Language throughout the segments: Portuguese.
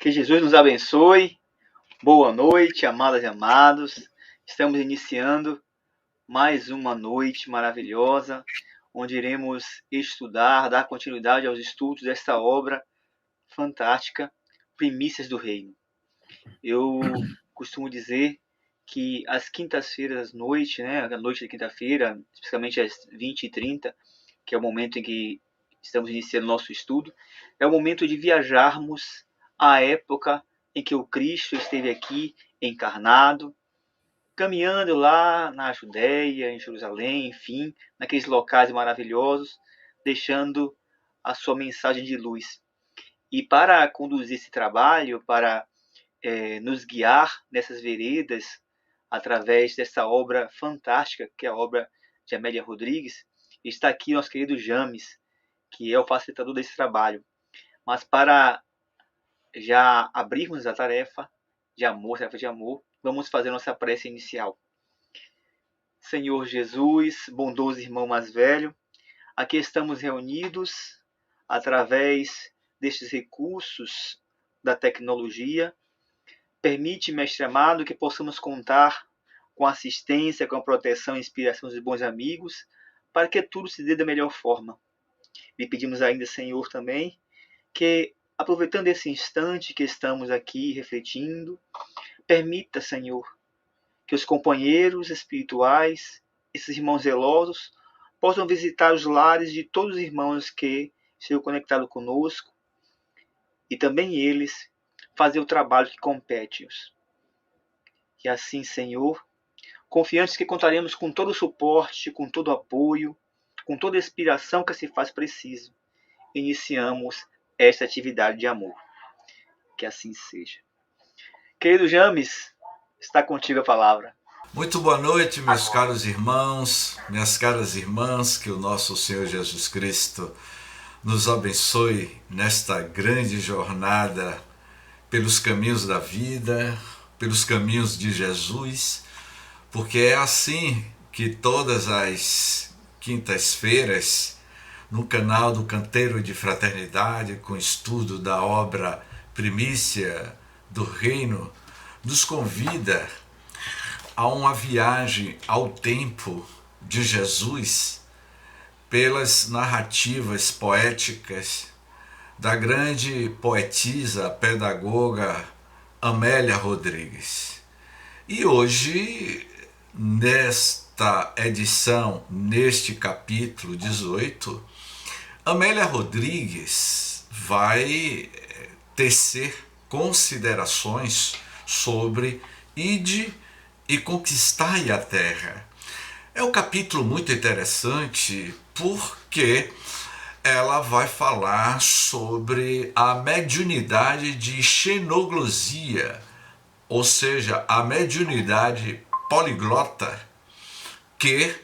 Que Jesus nos abençoe. Boa noite, amadas e amados. Estamos iniciando mais uma noite maravilhosa, onde iremos estudar, dar continuidade aos estudos desta obra fantástica, Primícias do Reino. Eu costumo dizer que às quintas-feiras à noite, a noite de quinta-feira, especialmente às 20h30, que é o momento em que estamos iniciando nosso estudo, é o momento de viajarmos à época em que o Cristo esteve aqui encarnado, caminhando lá na Judéia, em Jerusalém, enfim, naqueles locais maravilhosos, deixando a sua mensagem de luz. E para conduzir esse trabalho, para nos guiar nessas veredas, através dessa obra fantástica, que é a obra de Amélia Rodrigues, está aqui nosso querido James, que é o facilitador desse trabalho. Mas para já abrirmos a tarefa de amor, vamos fazer nossa prece inicial. Senhor Jesus, bondoso irmão mais velho, aqui estamos reunidos através destes recursos da tecnologia. Permite, mestre amado, que possamos contar com a assistência, com a proteção e inspiração dos bons amigos, para que tudo se dê da melhor forma. E pedimos ainda, Senhor, também, que, aproveitando esse instante que estamos aqui refletindo, permita, Senhor, que os companheiros espirituais, esses irmãos zelosos, possam visitar os lares de todos os irmãos que estão conectados conosco e também eles fazer o trabalho que compete-os. E assim, Senhor, confiantes que contaremos com todo o suporte, com todo o apoio, com toda a inspiração que se faz preciso, iniciamos esta atividade de amor. Que assim seja. Querido James, está contigo a palavra. Muito boa noite, meus caros irmãos, minhas caras irmãs, que o nosso Senhor Jesus Cristo nos abençoe nesta grande jornada pelos caminhos da vida, pelos caminhos de Jesus, porque é assim que todas as quintas-feiras, no canal do Canteiro de Fraternidade, com estudo da obra Primícia do Reino, nos convida a uma viagem ao tempo de Jesus pelas narrativas poéticas da grande poetisa, pedagoga Amélia Rodrigues. E hoje, nesta edição, neste capítulo 18, Amélia Rodrigues vai tecer considerações sobre Ide e conquistai a terra. É um capítulo muito interessante porque ela vai falar sobre a mediunidade de xenoglosia, ou seja, a mediunidade poliglota que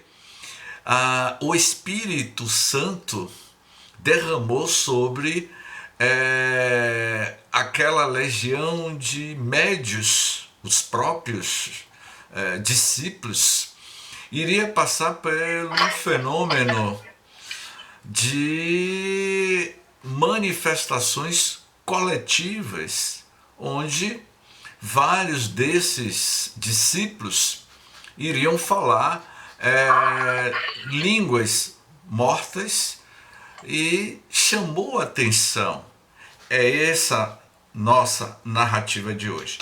o Espírito Santo derramou sobre aquela legião de médios, os próprios discípulos, iria passar pelo fenômeno de manifestações coletivas, onde vários desses discípulos iriam falar línguas mortas, e chamou a atenção. É essa nossa narrativa de hoje.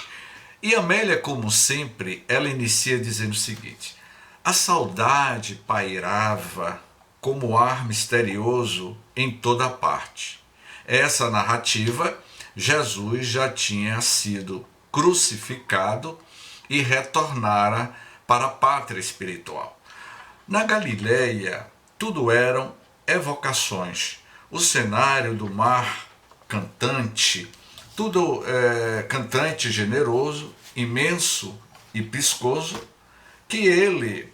E Amélia, como sempre, ela inicia dizendo o seguinte: a saudade pairava como ar misterioso em toda parte. Essa narrativa Jesus já tinha sido crucificado e retornara para a pátria espiritual. Na Galileia, tudo eram evocações. O cenário do mar cantante, tudo cantante generoso, imenso e piscoso, que ele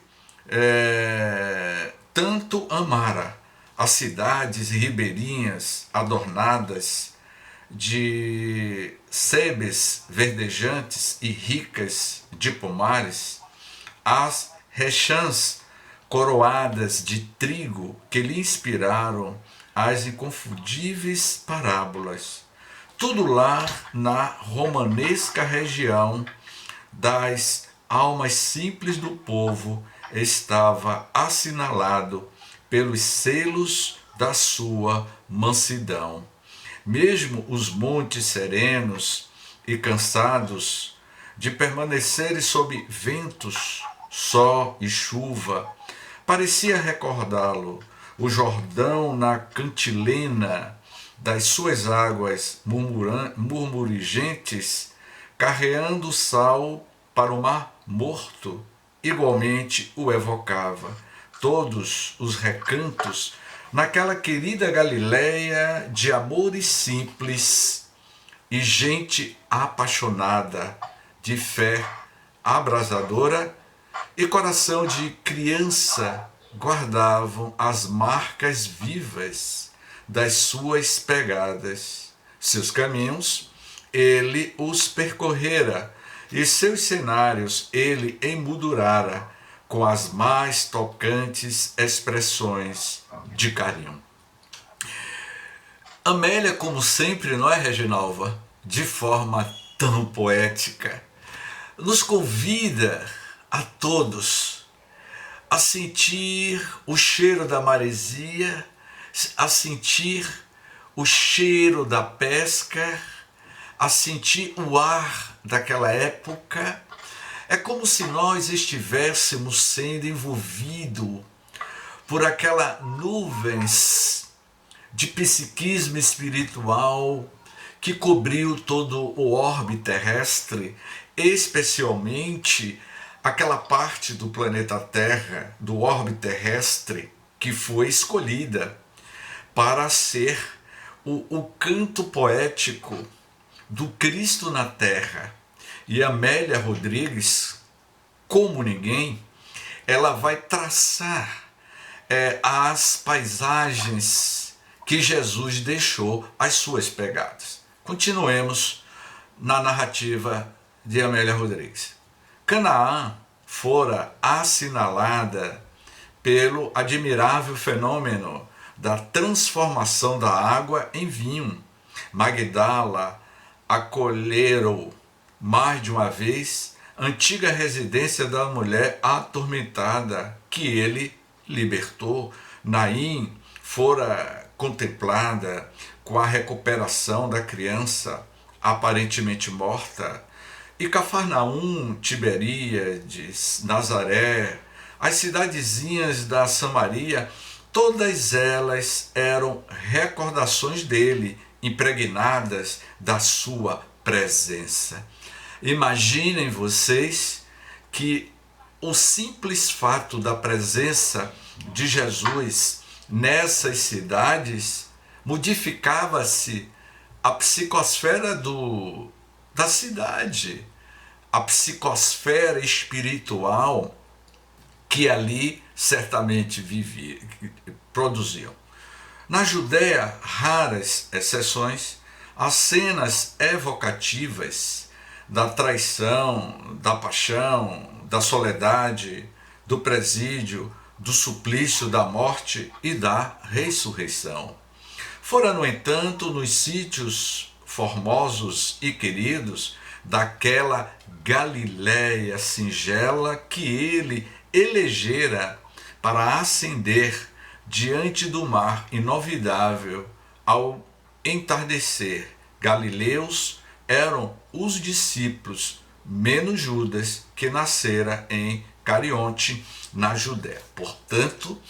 tanto amara. As cidades ribeirinhas adornadas de sebes verdejantes e ricas de pomares, as rechãs coroadas de trigo que lhe inspiraram as inconfundíveis parábolas. Tudo lá na romanesca região das almas simples do povo estava assinalado pelos selos da sua mansidão. Mesmo os montes serenos e cansados de permanecerem sob ventos, sol e chuva, parecia recordá-lo. O Jordão na cantilena das suas águas murmurigentes, carreando o sal para o mar morto, igualmente o evocava. Todos os recantos naquela querida Galileia de amores simples e gente apaixonada, de fé abrasadora e coração de criança, guardavam as marcas vivas das suas pegadas. Seus caminhos ele os percorrera, e seus cenários ele emoldurara com as mais tocantes expressões de carinho. Amélia, como sempre, não é, Reginalva? De forma tão poética, nos convida a todos a sentir o cheiro da maresia, a sentir o cheiro da pesca, a sentir o ar daquela época. É como se nós estivéssemos sendo envolvidos por aquelas nuvens de psiquismo espiritual que cobriu todo o orbe terrestre, especialmente aquela parte do planeta Terra, do orbe terrestre, que foi escolhida para ser o canto poético do Cristo na Terra. E Amélia Rodrigues, como ninguém, ela vai traçar as paisagens que Jesus deixou às suas pegadas. Continuemos na narrativa de Amélia Rodrigues. Canaã fora assinalada pelo admirável fenômeno da transformação da água em vinho. Magdala acolheram mais de uma vez antiga residência da mulher atormentada que ele libertou. Naim fora contemplada com a recuperação da criança aparentemente morta. E Cafarnaum, Tiberíades, Nazaré, as cidadezinhas da Samaria, todas elas eram recordações dele, impregnadas da sua presença. Imaginem vocês que o simples fato da presença de Jesus nessas cidades modificava-se a psicosfera da cidade, a psicosfera espiritual que ali certamente produziam. Na Judéia, raras exceções, as cenas evocativas da traição, da paixão, da soledade, do presídio, do suplício, da morte e da ressurreição. Fora, no entanto, nos sítios formosos e queridos daquela Galileia singela que ele elegera para ascender diante do mar inovidável ao entardecer. Galileus eram os discípulos, menos Judas, que nascera em Carionte, na Judéia. Portanto,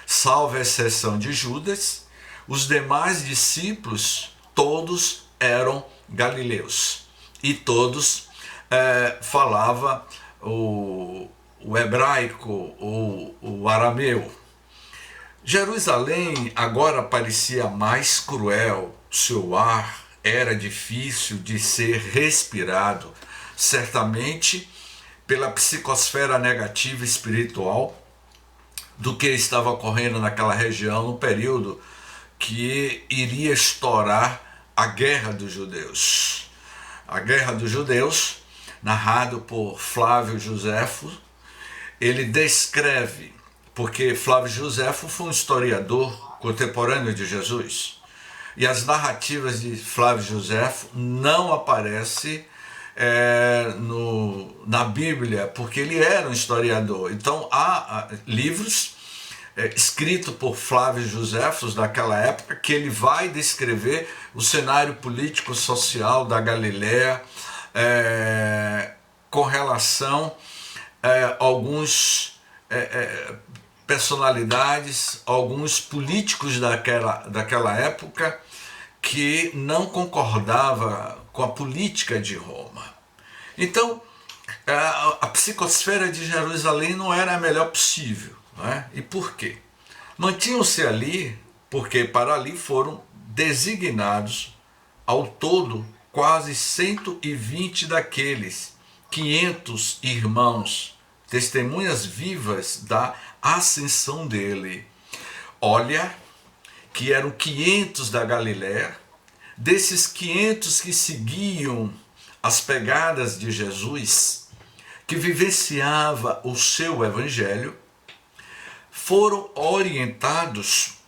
salvo a exceção de Judas, os demais discípulos, todos eram galileus e todos falavam o hebraico ou o arameu. Jerusalém agora parecia mais cruel, seu ar era difícil de ser respirado, certamente pela psicosfera negativa espiritual do que estava ocorrendo naquela região no período que iria estourar a Guerra dos Judeus. A Guerra dos Judeus, narrado por Flávio Joséfo, ele descreve, porque Flávio Joséfo foi um historiador contemporâneo de Jesus, e as narrativas de Flávio Joséfo não aparecem na Bíblia, porque ele era um historiador. Então há livros escritos por Flávio Joséfo daquela época que ele vai descrever o cenário político-social da Galiléia com relação a alguns personalidades, alguns políticos daquela época que não concordava com a política de Roma. Então, a psicosfera de Jerusalém não era a melhor possível. Não é? E por quê? Mantinham-se ali porque para ali foram designados ao todo quase 120 daqueles 500 irmãos, testemunhas vivas da ascensão dele. Olha que eram 500 da Galiléia, desses 500 que seguiam as pegadas de Jesus, que vivenciava o seu evangelho, foram orientados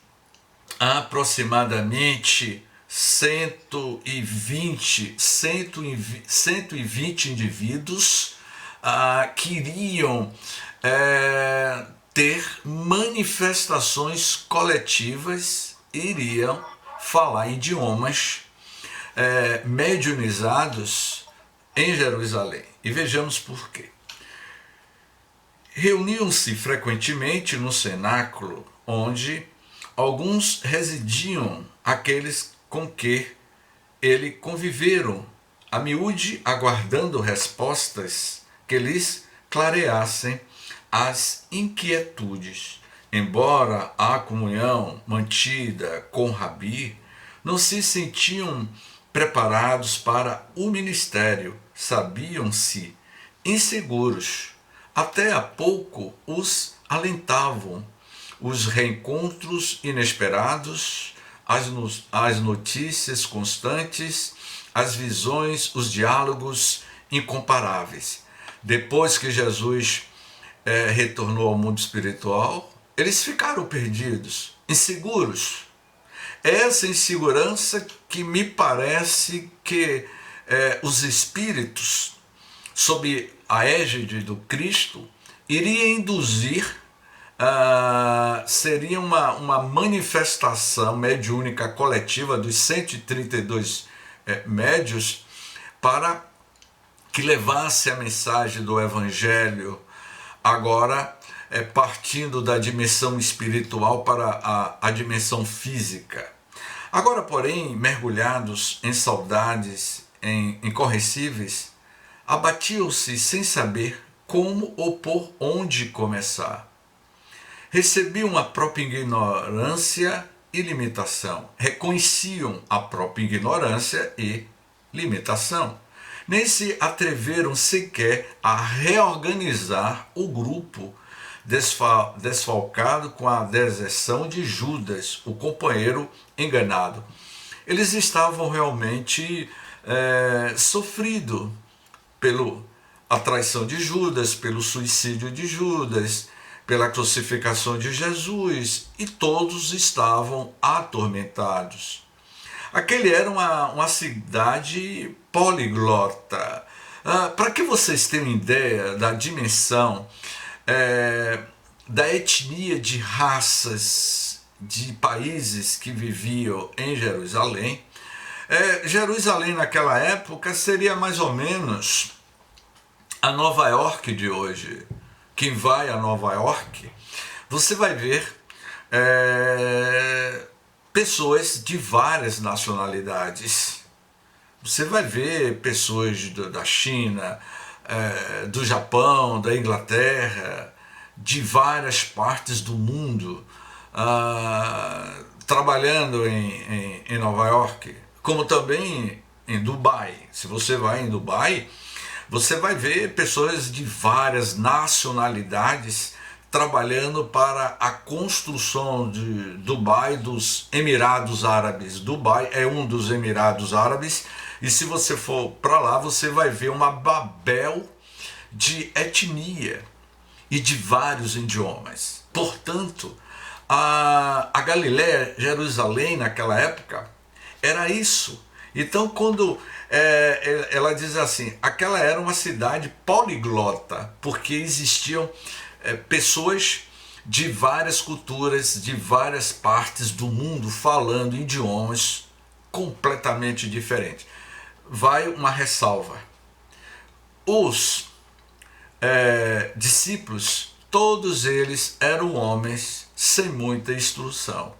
a aproximadamente 120 indivíduos que iriam ter manifestações coletivas, iriam falar idiomas mediunizados em Jerusalém. E vejamos por quê. Reuniam-se frequentemente no cenáculo, onde alguns residiam, aqueles com que ele conviveram, a miúde aguardando respostas que lhes clareassem as inquietudes. Embora a comunhão mantida com Rabi, não se sentiam preparados para o ministério, sabiam-se inseguros. Até há pouco os alentavam os reencontros inesperados, as notícias constantes, as visões, os diálogos incomparáveis. Depois que Jesus retornou ao mundo espiritual, eles ficaram perdidos, inseguros. Essa insegurança que me parece que os espíritos, sob a égide do Cristo, iria induzir, seria uma manifestação mediúnica coletiva dos 132 médios para que levasse a mensagem do Evangelho, agora partindo da dimensão espiritual para a dimensão física. Agora, porém, mergulhados em saudades incorrigíveis, abatiam-se sem saber como ou por onde começar. Recebiam a própria ignorância e limitação. Reconheciam a própria ignorância e limitação. Nem se atreveram sequer a reorganizar o grupo desfalcado com a deserção de Judas, o companheiro enganado. Eles estavam realmente sofridos pela traição de Judas, pelo suicídio de Judas, pela crucificação de Jesus, e todos estavam atormentados. Aquele era uma cidade poliglota. Para que vocês tenham ideia da dimensão da etnia de raças de países que viviam em Jerusalém, Jerusalém naquela época seria mais ou menos a Nova York de hoje. Quem vai a Nova York, você vai ver pessoas de várias nacionalidades. Você vai ver pessoas da China, do Japão, da Inglaterra, de várias partes do mundo, trabalhando em Nova York, como também em Dubai. Se você vai em Dubai, você vai ver pessoas de várias nacionalidades trabalhando para a construção de Dubai, dos Emirados Árabes. Dubai é um dos Emirados Árabes, e se você for para lá, você vai ver uma Babel de etnia e de vários idiomas. Portanto, a Galiléia, Jerusalém, naquela época, era isso. Então, quando ela diz assim, aquela era uma cidade poliglota, porque existiam pessoas de várias culturas, de várias partes do mundo, falando idiomas completamente diferentes. Vai uma ressalva. Os discípulos, todos eles eram homens sem muita instrução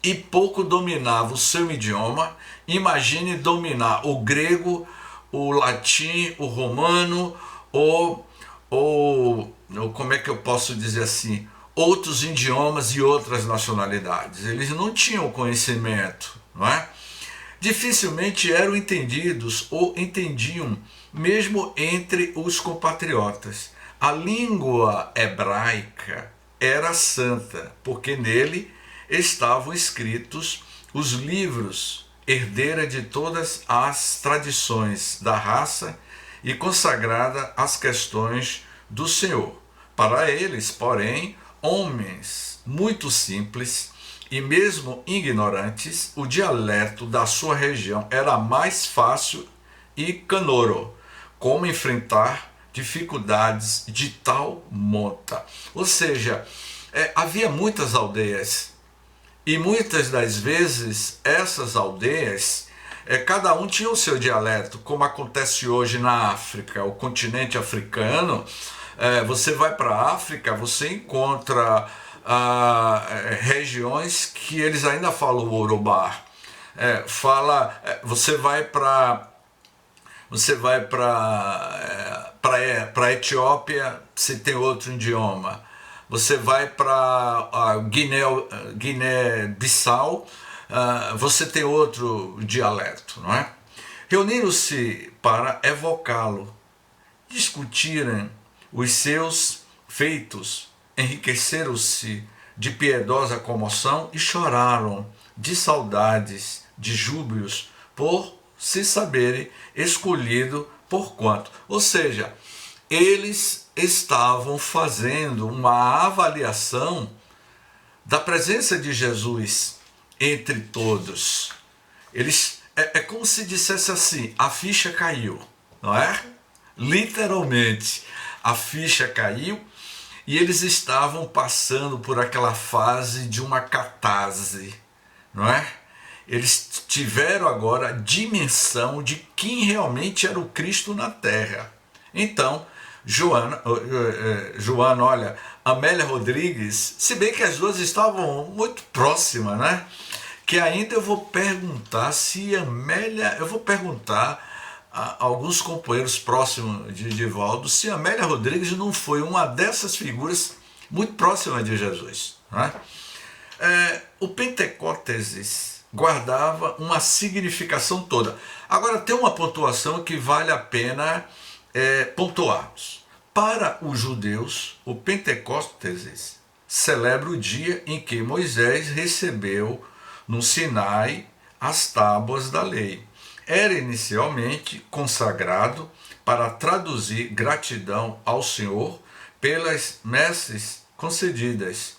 e pouco dominavam o seu idioma. Imagine dominar o grego, o latim, o romano, ou como é que eu posso dizer assim, outros idiomas e outras nacionalidades. Eles não tinham conhecimento, não é? Dificilmente eram entendidos ou entendiam mesmo entre os compatriotas. A língua hebraica era santa, porque nele estavam escritos os livros, herdeira de todas as tradições da raça e consagrada às questões do Senhor. Para eles, porém, homens muito simples e mesmo ignorantes, o dialeto da sua região era mais fácil e canoro. Como enfrentar dificuldades de tal monta. Ou seja, havia muitas aldeias, e muitas das vezes essas aldeias, cada um tinha o seu dialeto, como acontece hoje na África, o continente africano. Você vai para a África, você encontra regiões que eles ainda falam o Urubá. Você vai para a Etiópia, você tem outro idioma. Você vai para Guiné-Bissau, você tem outro dialeto, não é? Reuniram-se para evocá-lo, discutirem os seus feitos, enriqueceram-se de piedosa comoção e choraram de saudades, de júbilos, por se saberem escolhido por quanto. Ou seja, eles estavam fazendo uma avaliação da presença de Jesus entre todos. Eles, é como se dissesse assim, a ficha caiu, não é? Literalmente, a ficha caiu e eles estavam passando por aquela fase de uma catarse, não é? Eles tiveram agora a dimensão de quem realmente era o Cristo na Terra. Então, Joana, olha, Amélia Rodrigues, se bem que as duas estavam muito próximas, né? Que ainda eu vou perguntar se Amélia, eu vou perguntar a alguns companheiros próximos de Divaldo se Amélia Rodrigues não foi uma dessas figuras muito próximas de Jesus, né? O Pentecostes guardava uma significação toda. Agora tem uma pontuação que vale a pena pontuarmos. Para os judeus, o Pentecostes celebra o dia em que Moisés recebeu no Sinai as tábuas da lei. Era inicialmente consagrado para traduzir gratidão ao Senhor pelas messes concedidas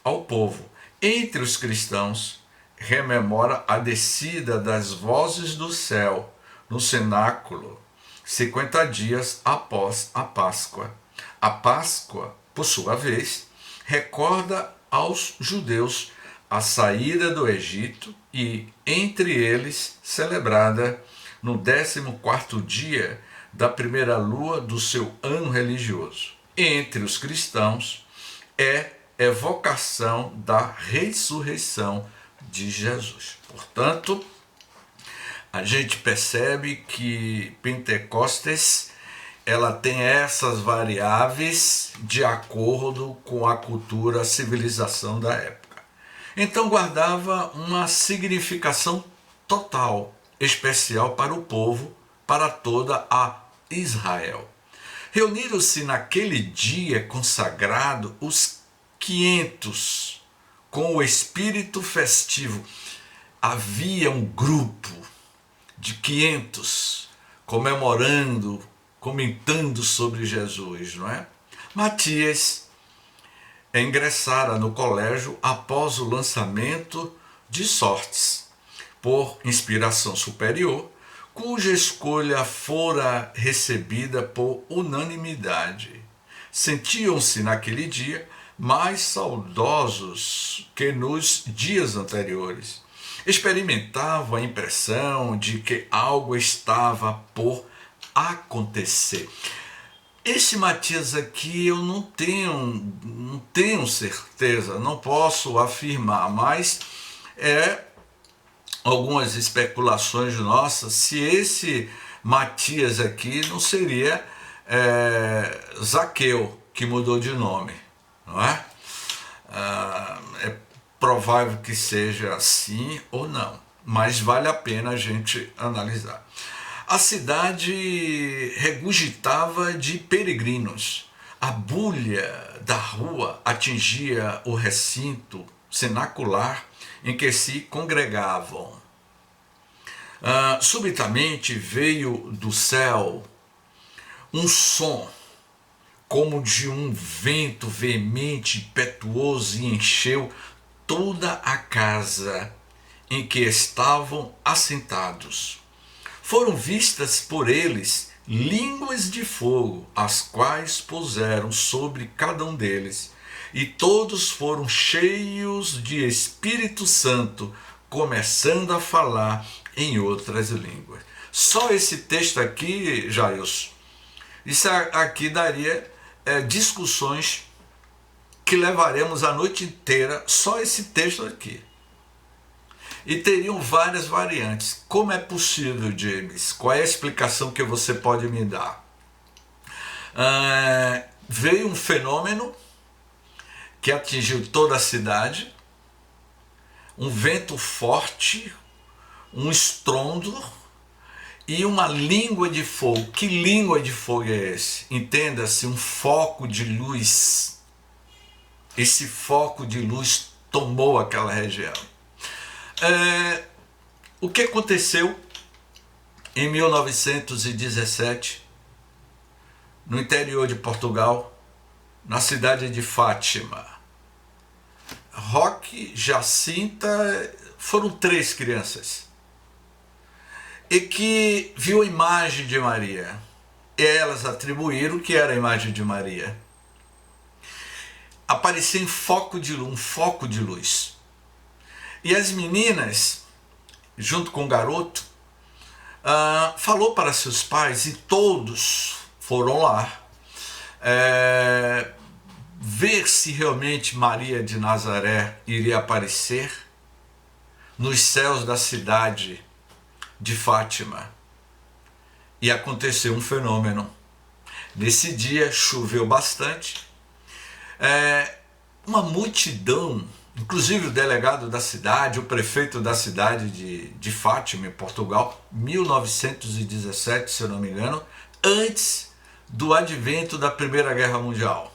ao povo. Entre os cristãos, rememora a descida das vozes do céu no cenáculo, 50 dias após a Páscoa. A Páscoa, por sua vez, recorda aos judeus a saída do Egito e, entre eles, celebrada no 14º dia da primeira lua do seu ano religioso. Entre os cristãos, é evocação da ressurreição de Jesus. Portanto, a gente percebe que Pentecostes ela tem essas variáveis de acordo com a cultura, a civilização da época. Então guardava uma significação total, especial para o povo, para toda a Israel. Reuniram-se naquele dia consagrado os 500 com o espírito festivo. Havia um grupo de 500 comemorando, comentando sobre Jesus, não é? Matias ingressara no colégio após o lançamento de Sortes, por inspiração superior, cuja escolha fora recebida por unanimidade. Sentiam-se naquele dia mais saudosos que nos dias anteriores. Experimentavam a impressão de que algo estava por acontecer. Esse Matias aqui eu não tenho certeza, não posso afirmar, mas algumas especulações nossas se esse Matias aqui não seria Zaqueu, que mudou de nome, não é? É provável que seja assim ou não, mas vale a pena a gente analisar. A cidade regurgitava de peregrinos. A bulha da rua atingia o recinto cenacular em que se congregavam. Subitamente veio do céu um som como de um vento veemente, impetuoso, e encheu toda a casa em que estavam assentados. Foram vistas por eles línguas de fogo, as quais puseram sobre cada um deles, e todos foram cheios de Espírito Santo, começando a falar em outras línguas. Só esse texto aqui, Jailson, isso aqui daria discussões que levaremos a noite inteira, só esse texto aqui. E teriam várias variantes. Como é possível, James? Qual é a explicação que você pode me dar? Veio um fenômeno que atingiu toda a cidade, um vento forte, um estrondo e uma língua de fogo. Que língua de fogo é esse? Entenda-se, um foco de luz. Esse foco de luz tomou aquela região. O que aconteceu em 1917, no interior de Portugal, na cidade de Fátima? Roque, Jacinta, foram 3 crianças, e que viu a imagem de Maria. E elas atribuíram que era a imagem de Maria. Apareceu em um foco de luz. E as meninas, junto com o garoto, falou para seus pais, e todos foram lá ver se realmente Maria de Nazaré iria aparecer nos céus da cidade de Fátima. E aconteceu um fenômeno. Nesse dia choveu bastante, uma multidão, inclusive o delegado da cidade, o prefeito da cidade de Fátima, em Portugal, 1917, se eu não me engano, antes do advento da Primeira Guerra Mundial.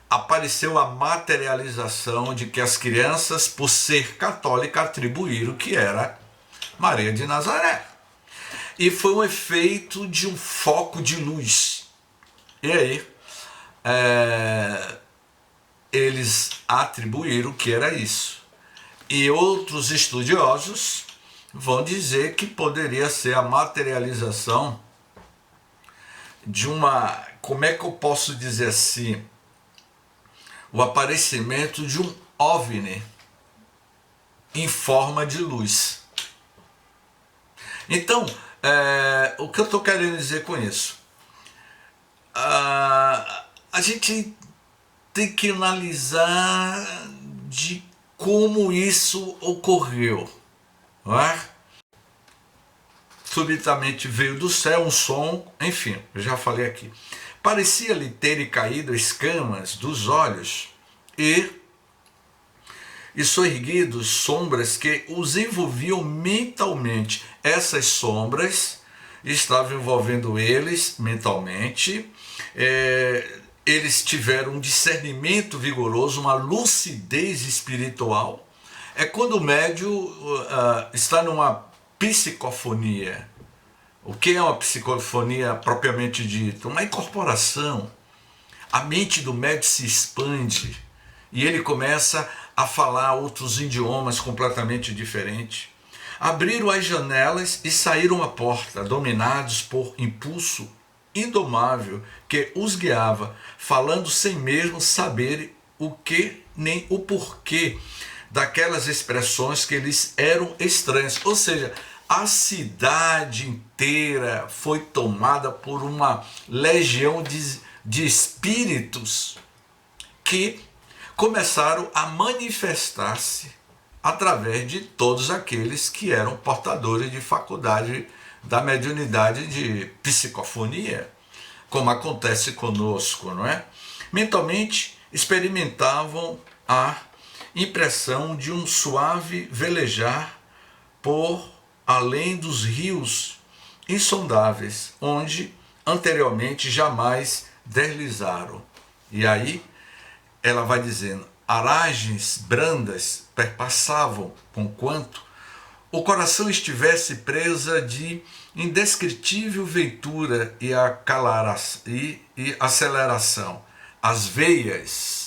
Apareceu a materialização de que as crianças, por ser católicas, atribuíram que era Maria de Nazaré. E foi um efeito de um foco de luz. E aí, eles atribuíram que era isso. E outros estudiosos vão dizer que poderia ser a materialização de uma, como é que eu posso dizer assim, o aparecimento de um OVNI em forma de luz. Então, o que eu estou querendo dizer com isso? A gente tem que analisar de como isso ocorreu, não é? Subitamente veio do céu um som, enfim, eu já falei aqui. Parecia-lhe terem caído escamas dos olhos e soerguidos sombras que os envolviam mentalmente. Essas sombras estavam envolvendo eles mentalmente. Eles tiveram um discernimento vigoroso, uma lucidez espiritual. É quando o médium está numa psicofonia. O que é uma psicofonia propriamente dita? Uma incorporação. A mente do médium se expande e ele começa a falar outros idiomas completamente diferentes. Abriram as janelas e saíram à porta, dominados por impulso indomável que os guiava, falando sem mesmo saber o que nem o porquê daquelas expressões que lhes eram estranhas. Ou seja, a cidade inteira foi tomada por uma legião de espíritos que começaram a manifestar-se através de todos aqueles que eram portadores de faculdade da mediunidade de psicofonia, como acontece conosco, não é? Mentalmente experimentavam a impressão de um suave velejar por além dos rios insondáveis, onde anteriormente jamais deslizaram. E aí ela vai dizendo, aragens brandas perpassavam conquanto o coração estivesse presa de indescritível ventura e aceleração. As veias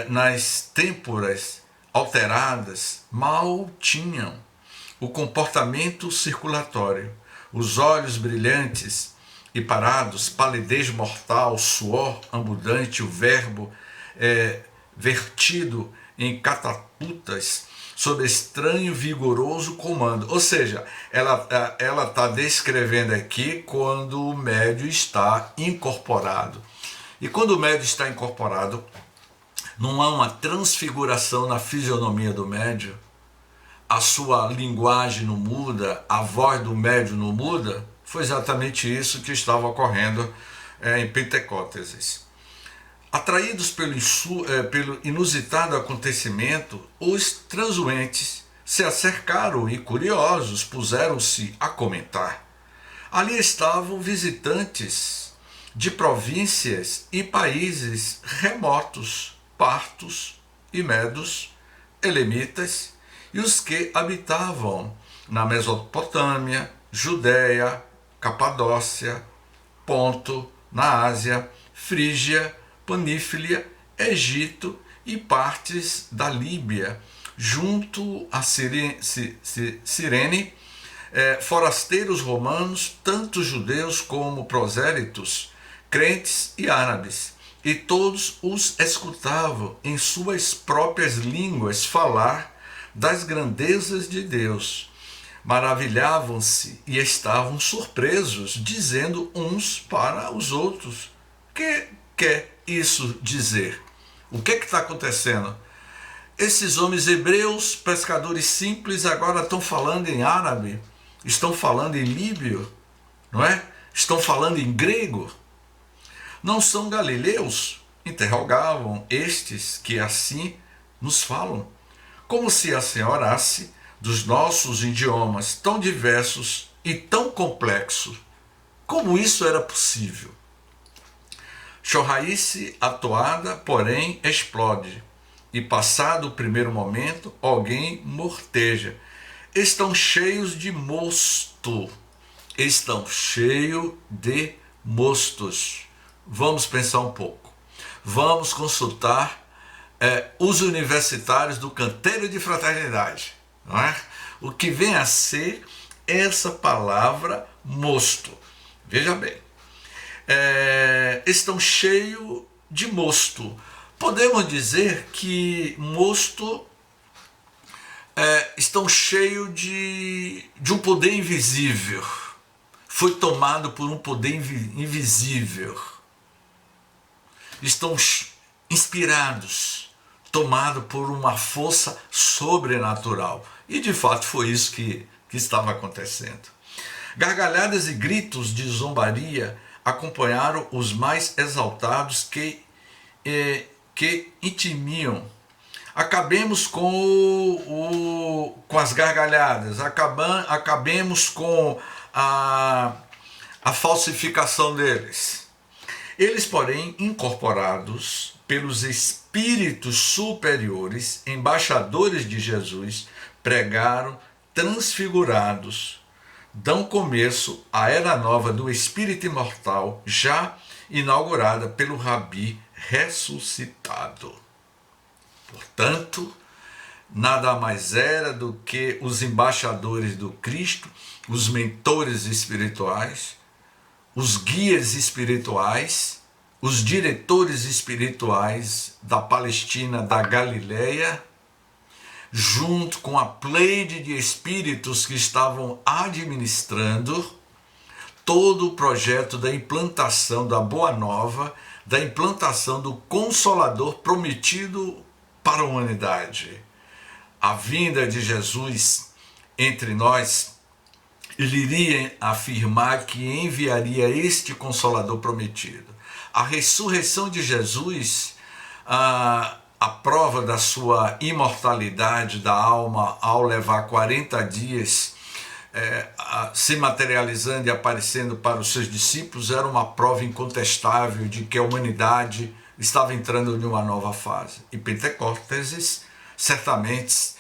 nas têmporas alteradas mal tinham o comportamento circulatório. Os olhos brilhantes e parados, palidez mortal, suor abundante, o verbo vertido em catapultas sob estranho vigoroso comando. Ou seja, ela está descrevendo aqui quando o médium está incorporado. E quando o médium está incorporado, não há uma transfiguração na fisionomia do médium, a sua linguagem não muda, a voz do médium não muda. Foi exatamente isso que estava ocorrendo em Pentecostes. Atraídos pelo inusitado acontecimento, os transuentes se acercaram e, curiosos, puseram-se a comentar. Ali estavam visitantes de províncias e países remotos, partos e medos, elemitas, e os que habitavam na Mesopotâmia, Judéia, Capadócia, Ponto, na Ásia, Frígia, Panífilia, Egito e partes da Líbia, junto a Cirene, forasteiros romanos, tanto judeus como prosélitos, crentes e árabes, e todos os escutavam em suas próprias línguas falar das grandezas de Deus. Maravilhavam-se e estavam surpresos, dizendo uns para os outros: que quer isso dizer? O que está acontecendo? Esses homens hebreus, pescadores simples, agora estão falando em árabe, estão falando em líbio, não é? Estão falando em grego. Não são galileus? Interrogavam estes que assim nos falam, como se assim orasse dos nossos idiomas tão diversos e tão complexos. Como isso era possível? Chorraíce atoada, porém, explode, e passado o primeiro momento, alguém morteja. Estão cheios de mosto. Estão cheios de mostos. Vamos pensar um pouco. Vamos consultar os universitários do canteiro de fraternidade. Não é? O que vem a ser essa palavra mosto. Veja bem. Estão cheios de mosto. Podemos dizer que mosto estão cheios de um poder invisível. Foi tomado por um poder invisível. Estão inspirados, tomados por uma força sobrenatural. E de fato foi isso que estava acontecendo. Gargalhadas e gritos de zombaria acompanharam os mais exaltados que intimiam. Acabemos com as gargalhadas, acabemos com a falsificação deles. Eles, porém, incorporados pelos espíritos superiores, embaixadores de Jesus, pregaram transfigurados, dão começo à era nova do espírito imortal, já inaugurada pelo Rabi ressuscitado. Portanto, nada mais era do que os embaixadores do Cristo, os mentores espirituais, os guias espirituais, os diretores espirituais da Palestina, da Galileia, junto com a pleide de espíritos que estavam administrando todo o projeto da implantação da Boa Nova, da implantação do Consolador prometido para a humanidade. A vinda de Jesus entre nós, ele iria afirmar que enviaria este Consolador prometido. A ressurreição de Jesus, a prova da sua imortalidade da alma ao levar 40 dias se materializando e aparecendo para os seus discípulos, era uma prova incontestável de que a humanidade estava entrando em uma nova fase. E Pentecostes certamente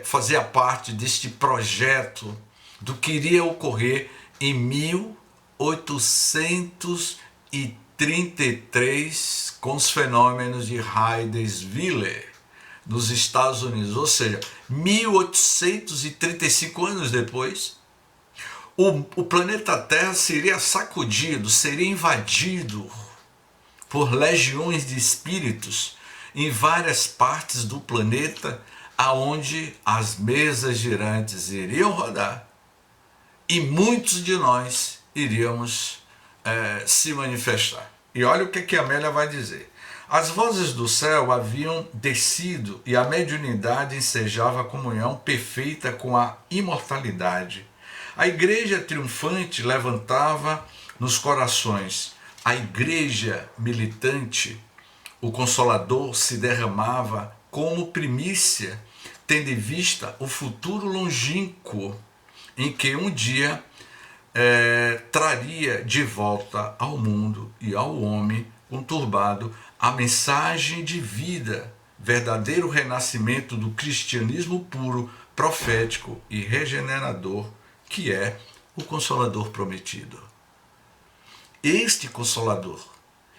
fazia parte deste projeto do que iria ocorrer em 1833 com os fenômenos de Hydesville nos Estados Unidos, ou seja, 1835 anos depois, o planeta Terra seria sacudido, seria invadido por legiões de espíritos em várias partes do planeta, aonde as mesas girantes iriam rodar e muitos de nós iríamos se manifestar. E olha o que a Amélia vai dizer. As vozes do céu haviam descido e a mediunidade ensejava a comunhão perfeita com a imortalidade. A igreja triunfante levantava nos corações. A igreja militante, o Consolador se derramava como primícia, tendo em vista o futuro longínquo em que um dia traria de volta ao mundo e ao homem conturbado a mensagem de vida, verdadeiro renascimento do cristianismo puro, profético e regenerador, que é o Consolador prometido. Este Consolador,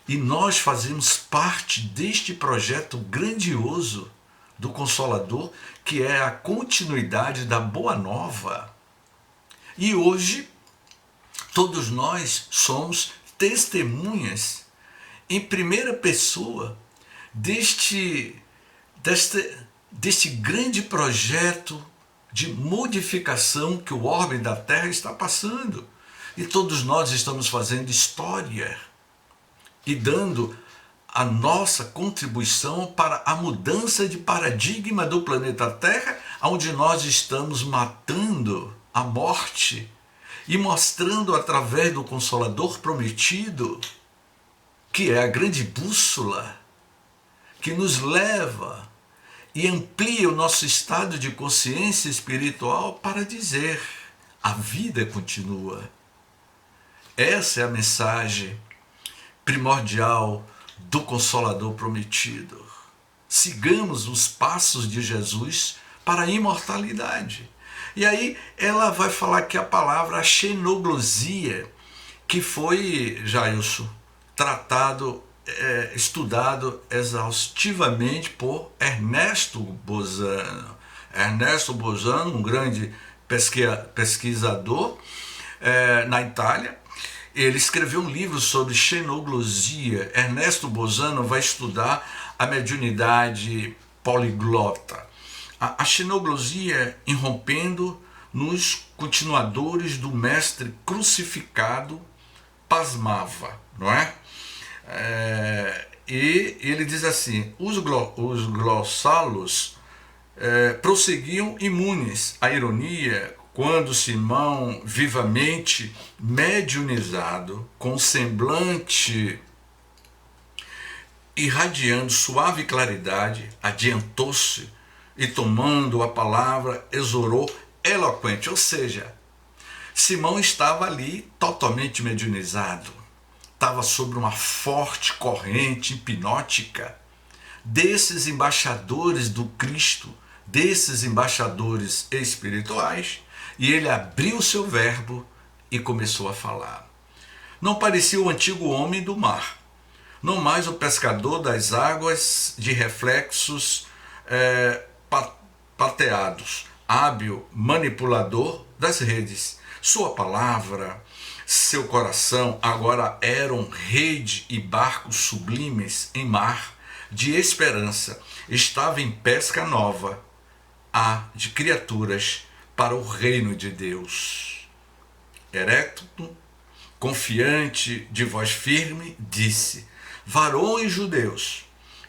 e nós fazemos parte deste projeto grandioso do Consolador, que é a continuidade da Boa Nova. E hoje, todos nós somos testemunhas em primeira pessoa deste grande projeto de modificação que o orbe da Terra está passando. E todos nós estamos fazendo história e dando a nossa contribuição para a mudança de paradigma do planeta Terra, onde nós estamos matando a morte e mostrando através do Consolador prometido, que é a grande bússola que nos leva e amplia o nosso estado de consciência espiritual para dizer: a vida continua. Essa é a mensagem primordial do Consolador prometido. Sigamos os passos de Jesus para a imortalidade. E aí ela vai falar que a palavra xenoglosia, que foi, Jailson, estudado exaustivamente por Ernesto Bozano. Ernesto Bozano, um grande pesquisador na Itália, ele escreveu um livro sobre xenoglosia. Ernesto Bozano vai estudar a mediunidade poliglota. A xenoglosia irrompendo nos continuadores do mestre crucificado pasmava, não é? E ele diz assim: os glossalos prosseguiam imunes à ironia quando Simão, vivamente mediunizado, com semblante irradiando suave claridade, adiantou-se e, tomando a palavra, exorou eloquente. Ou seja, Simão estava ali totalmente mediunizado, estava sob uma forte corrente hipnótica desses embaixadores do Cristo, desses embaixadores espirituais, e ele abriu seu verbo e começou a falar. Não parecia o antigo homem do mar, não mais o pescador das águas de reflexos pateados, hábil manipulador das redes. Sua palavra, seu coração agora eram rede e barcos sublimes em mar de esperança. Estava em pesca nova, de criaturas para o reino de Deus. Erecto, confiante, de voz firme, disse: varões judeus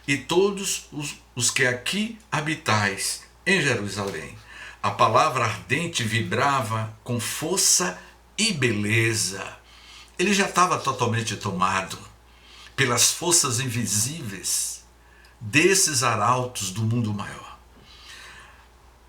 e todos os que aqui habitais em Jerusalém. A palavra ardente vibrava com força e beleza. Ele já estava totalmente tomado pelas forças invisíveis desses arautos do mundo maior.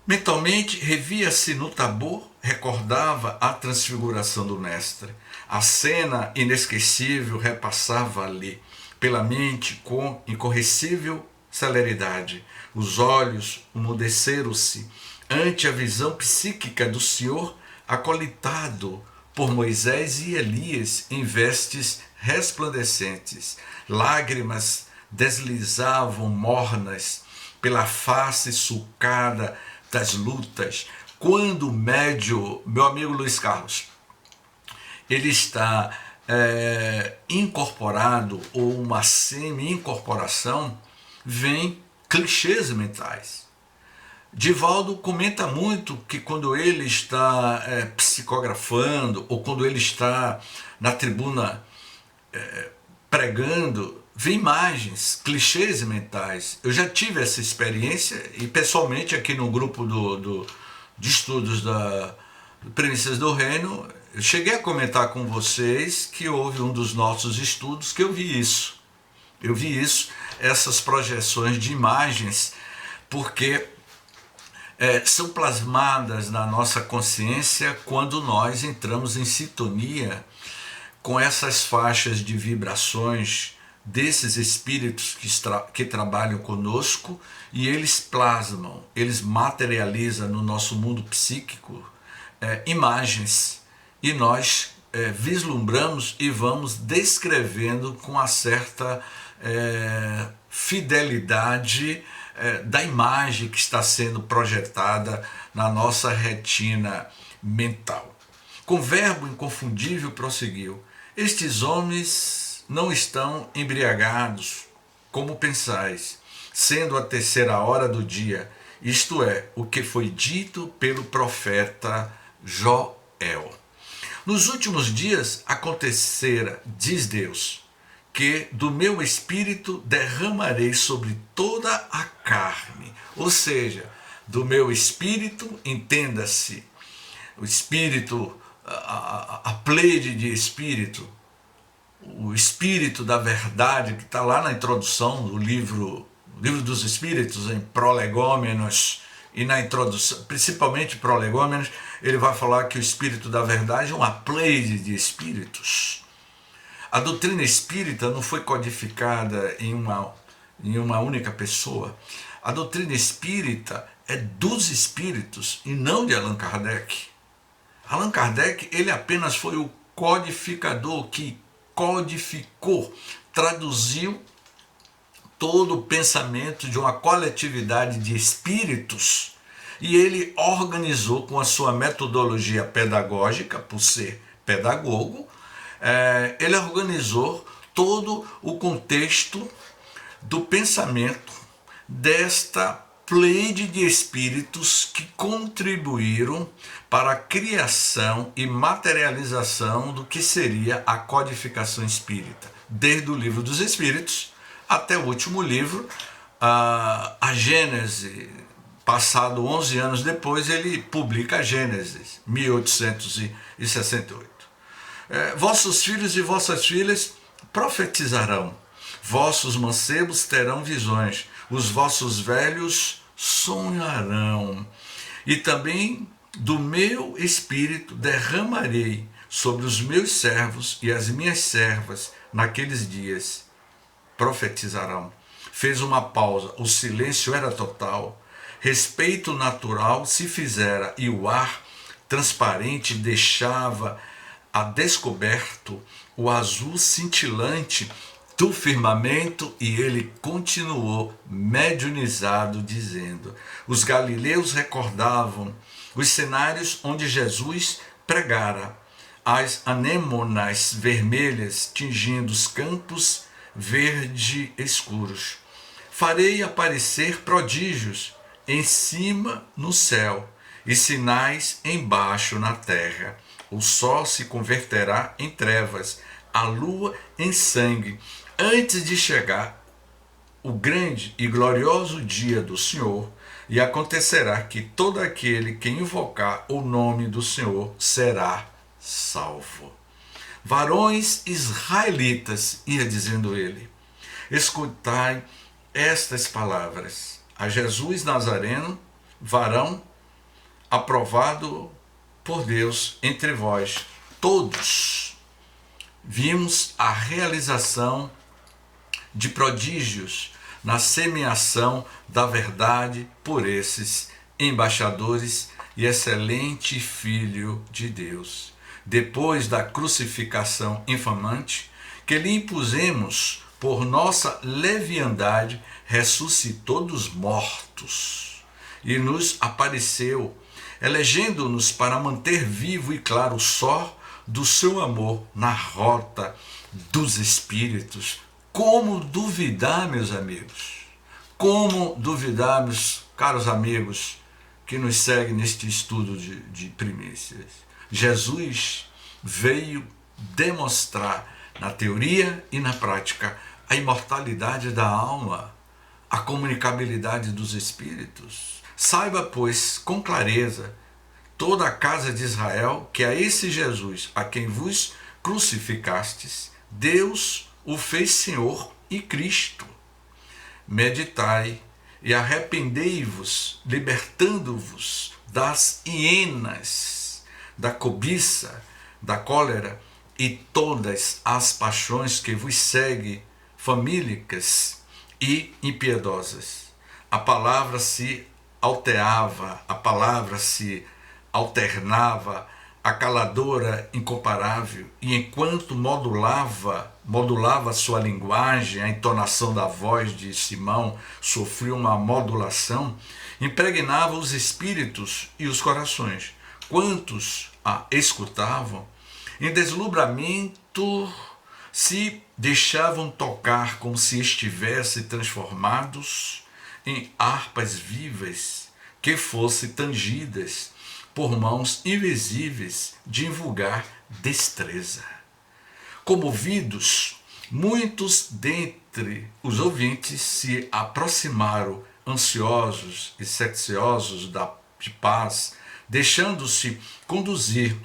Mentalmente, revia-se no Tabor, recordava a transfiguração do Mestre. A cena inesquecível repassava-lhe pela mente com incorrigível celeridade. Os olhos umedeceram-se ante a visão psíquica do Senhor acolitado por Moisés e Elias em vestes resplandecentes. Lágrimas deslizavam mornas pela face sulcada das lutas. Quando o médio, meu amigo Luiz Carlos, ele está incorporado ou uma semi-incorporação, vem clichês mentais. Divaldo comenta muito que quando ele está psicografando ou quando ele está na tribuna pregando, vem imagens, clichês mentais. Eu já tive essa experiência e pessoalmente aqui no grupo de estudos da Premissas do Reino, eu cheguei a comentar com vocês que houve um dos nossos estudos que eu vi isso. Eu vi isso, essas projeções de imagens, porque são plasmadas na nossa consciência quando nós entramos em sintonia com essas faixas de vibrações desses espíritos que trabalham conosco, e eles plasmam, eles materializam no nosso mundo psíquico imagens, e nós vislumbramos e vamos descrevendo com uma certa fidelidade da imagem que está sendo projetada na nossa retina mental. Com verbo inconfundível prosseguiu: estes homens não estão embriagados, como pensais, sendo a 3ª hora do dia, isto é, o que foi dito pelo profeta Joel. Nos últimos dias acontecera, diz Deus, que do meu espírito derramarei sobre toda a carne. Ou seja, do meu espírito, entenda-se, o espírito, a pleiade de espírito, o espírito da verdade, que está lá na introdução do livro dos Espíritos, em Prolegômenos, e na introdução, principalmente Prolegômenos, ele vai falar que o espírito da verdade é uma pleiade de espíritos. A doutrina espírita não foi codificada em uma única pessoa. A doutrina espírita é dos espíritos e não de Allan Kardec. Allan Kardec, ele apenas foi o codificador que codificou, traduziu todo o pensamento de uma coletividade de espíritos, e ele organizou com a sua metodologia pedagógica, por ser pedagogo, ele organizou todo o contexto do pensamento desta pleiade de espíritos que contribuíram para a criação e materialização do que seria a codificação espírita, desde o Livro dos Espíritos até o último livro, a Gênese, Passado 11 anos depois, ele publica Gênesis, 1868. Vossos filhos e vossas filhas profetizarão, vossos mancebos terão visões, os vossos velhos sonharão. E também do meu espírito derramarei sobre os meus servos e as minhas servas naqueles dias. Profetizarão. Fez uma pausa, o silêncio era total. Respeito natural se fizera e o ar transparente deixava a descoberto o azul cintilante do firmamento, e ele continuou mediunizado, dizendo: os galileus recordavam os cenários onde Jesus pregara, as anêmonas vermelhas tingindo os campos verde escuros. Farei aparecer prodígios em cima no céu e sinais embaixo na terra. O sol se converterá em trevas, a lua em sangue, antes de chegar o grande e glorioso dia do Senhor, e acontecerá que todo aquele que invocar o nome do Senhor será salvo. Varões israelitas, ia dizendo ele, escutai estas palavras. A Jesus Nazareno, varão aprovado por Deus entre vós, todos vimos a realização de prodígios na semeação da verdade por esses embaixadores e excelente Filho de Deus. Depois da crucificação infamante que lhe impusemos por nossa leviandade, ressuscitou dos mortos e nos apareceu, elegendo-nos para manter vivo e claro o sol do seu amor na rota dos espíritos. Como duvidar, meus amigos? Como duvidar, meus caros amigos que nos seguem neste estudo de primícias? Jesus veio demonstrar na teoria e na prática a imortalidade da alma, a comunicabilidade dos espíritos. Saiba, pois, com clareza, toda a casa de Israel, que a esse Jesus, a quem vos crucificastes, Deus o fez Senhor e Cristo. Meditai e arrependei-vos, libertando-vos das hienas, da cobiça, da cólera e todas as paixões que vos seguem, famílicas e impiedosas. A palavra se alterava, a palavra se alternava, a caladora incomparável, e enquanto modulava sua linguagem, a entonação da voz de Simão sofreu uma modulação, impregnava os espíritos e os corações. Quantos a escutavam, em deslumbramento, se deixavam tocar como se estivessem transformados em harpas vivas que fossem tangidas por mãos invisíveis de vulgar destreza. Comovidos, muitos dentre os ouvintes se aproximaram, ansiosos e secciosos de paz, deixando-se conduzir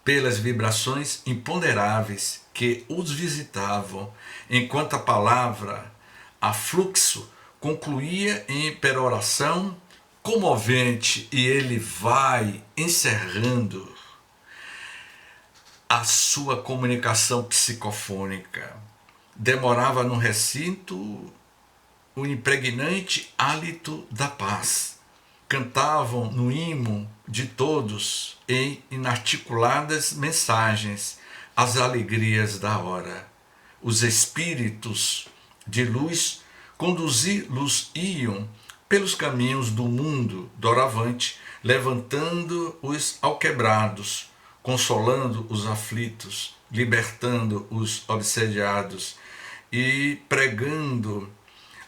pelas vibrações imponderáveis que os visitavam, enquanto a palavra, a fluxo, concluía em peroração comovente, e ele vai encerrando a sua comunicação psicofônica. Demorava no recinto o impregnante hálito da paz. Cantavam no imo de todos em inarticuladas mensagens as alegrias da hora. Os espíritos de luz conduzi-los-iam pelos caminhos do mundo doravante, levantando os alquebrados, consolando os aflitos, libertando os obsediados e pregando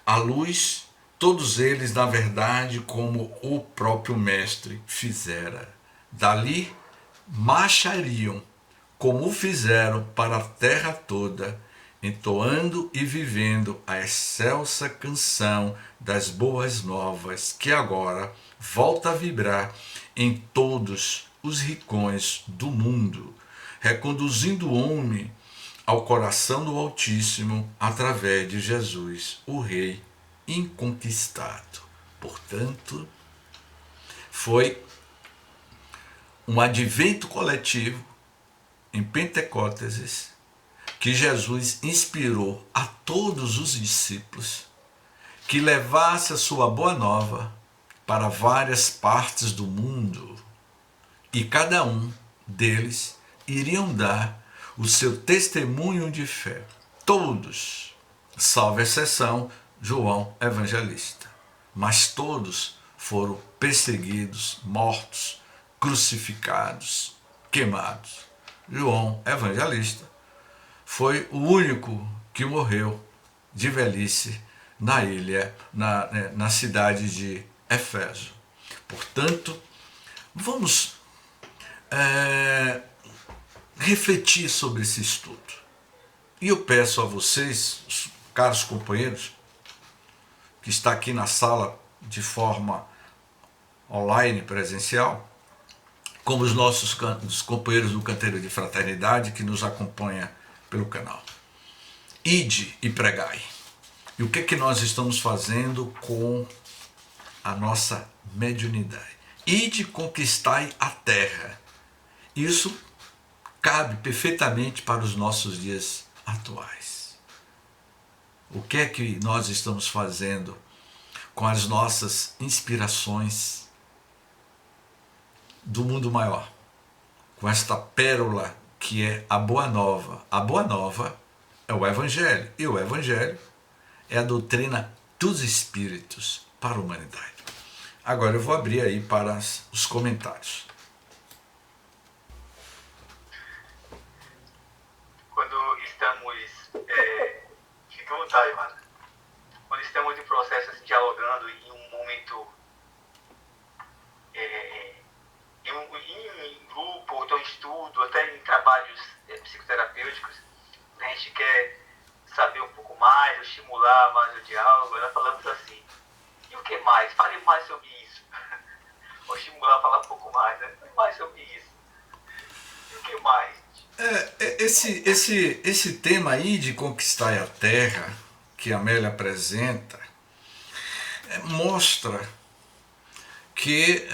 a luz, todos eles, na verdade, como o próprio Mestre fizera. Dali marchariam, como fizeram para a terra toda, entoando e vivendo a excelsa canção das boas novas que agora volta a vibrar em todos os rincões do mundo, reconduzindo o homem ao coração do Altíssimo através de Jesus, o Rei inconquistado. Portanto, foi um advento coletivo em Pentecostes que Jesus inspirou a todos os discípulos que levasse a sua boa nova para várias partes do mundo, e cada um deles iriam dar o seu testemunho de fé. Todos, salvo exceção, João Evangelista. Mas todos foram perseguidos, mortos, crucificados, queimados. João Evangelista foi o único que morreu de velhice na ilha, na cidade de Éfeso. Portanto, vamos refletir sobre esse estudo. E eu peço a vocês, caros companheiros, que está aqui na sala de forma online, presencial, como os nossos os companheiros do Canteiro de Fraternidade que nos acompanha pelo canal. Ide e pregai. E o que é que nós estamos fazendo com a nossa mediunidade? Ide conquistai a terra. Isso cabe perfeitamente para os nossos dias atuais. O que é que nós estamos fazendo com as nossas inspirações do mundo maior? Com esta pérola que é a Boa Nova. A Boa Nova é o Evangelho. E o Evangelho é a doutrina dos Espíritos para a humanidade. Agora eu vou abrir aí para os comentários. Quando estamos... fica à vontade, mano. Quando estamos em processo assim, dialogando em um momento... em grupo, ou então em estudo, até em trabalhos psicoterapêuticos, a gente quer saber um pouco mais, ou estimular mais o diálogo, nós falamos assim, e o que mais? Fale mais sobre isso. Ou estimular a falar um pouco mais, né? Fale mais sobre isso. E o que mais? Esse tema aí de conquistar a terra, que a Amélia apresenta, mostra que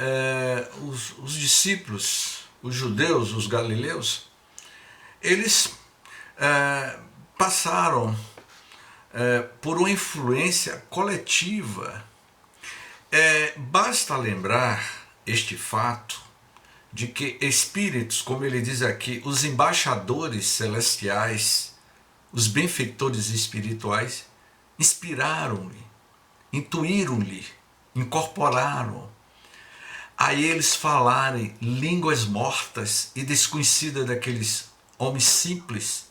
os discípulos, os judeus, os galileus, eles passaram por uma influência coletiva. Basta lembrar este fato de que espíritos, como ele diz aqui, os embaixadores celestiais, os benfeitores espirituais, inspiraram-lhe, intuíram-lhe, incorporaram a eles falarem línguas mortas e desconhecidas daqueles homens simples.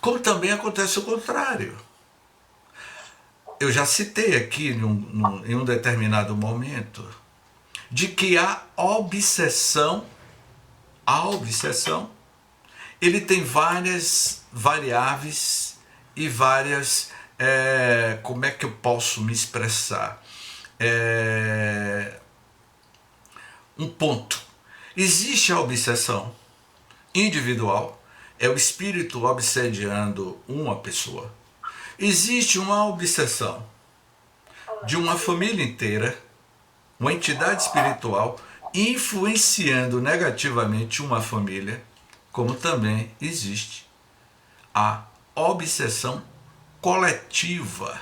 Como também acontece o contrário. Eu já citei aqui em um determinado momento de que a obsessão, ele tem várias variáveis e várias, como é que eu posso me expressar? Um ponto. Existe a obsessão individual, é o espírito obsediando uma pessoa. Existe uma obsessão de uma família inteira, uma entidade espiritual influenciando negativamente uma família, como também existe a obsessão coletiva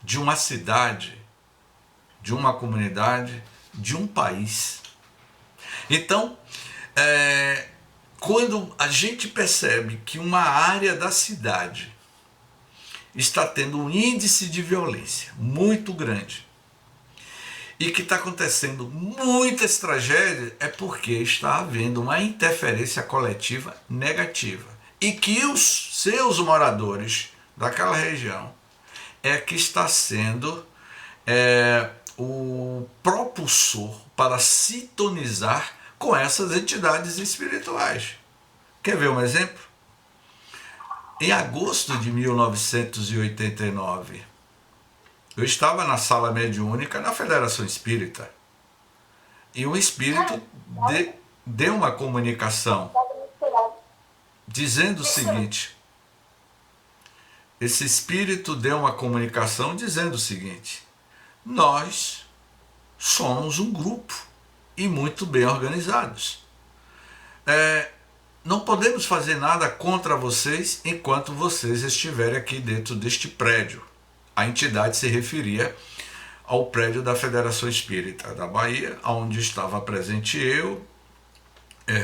de uma cidade, de uma comunidade, de um país. Então, quando a gente percebe que uma área da cidade está tendo um índice de violência muito grande e que está acontecendo muitas tragédias, é porque está havendo uma interferência coletiva negativa e que os seus moradores daquela região que está sendo o propulsor para sintonizar com essas entidades espirituais. Quer ver um exemplo? Em agosto de 1989, eu estava na sala mediúnica na Federação Espírita e um espírito deu uma comunicação dizendo o seguinte: esse espírito deu uma comunicação dizendo o seguinte: nós somos um grupo e muito bem organizados. Não podemos fazer nada contra vocês enquanto vocês estiverem aqui dentro deste prédio. A entidade se referia ao prédio da Federação Espírita da Bahia, onde estava presente eu,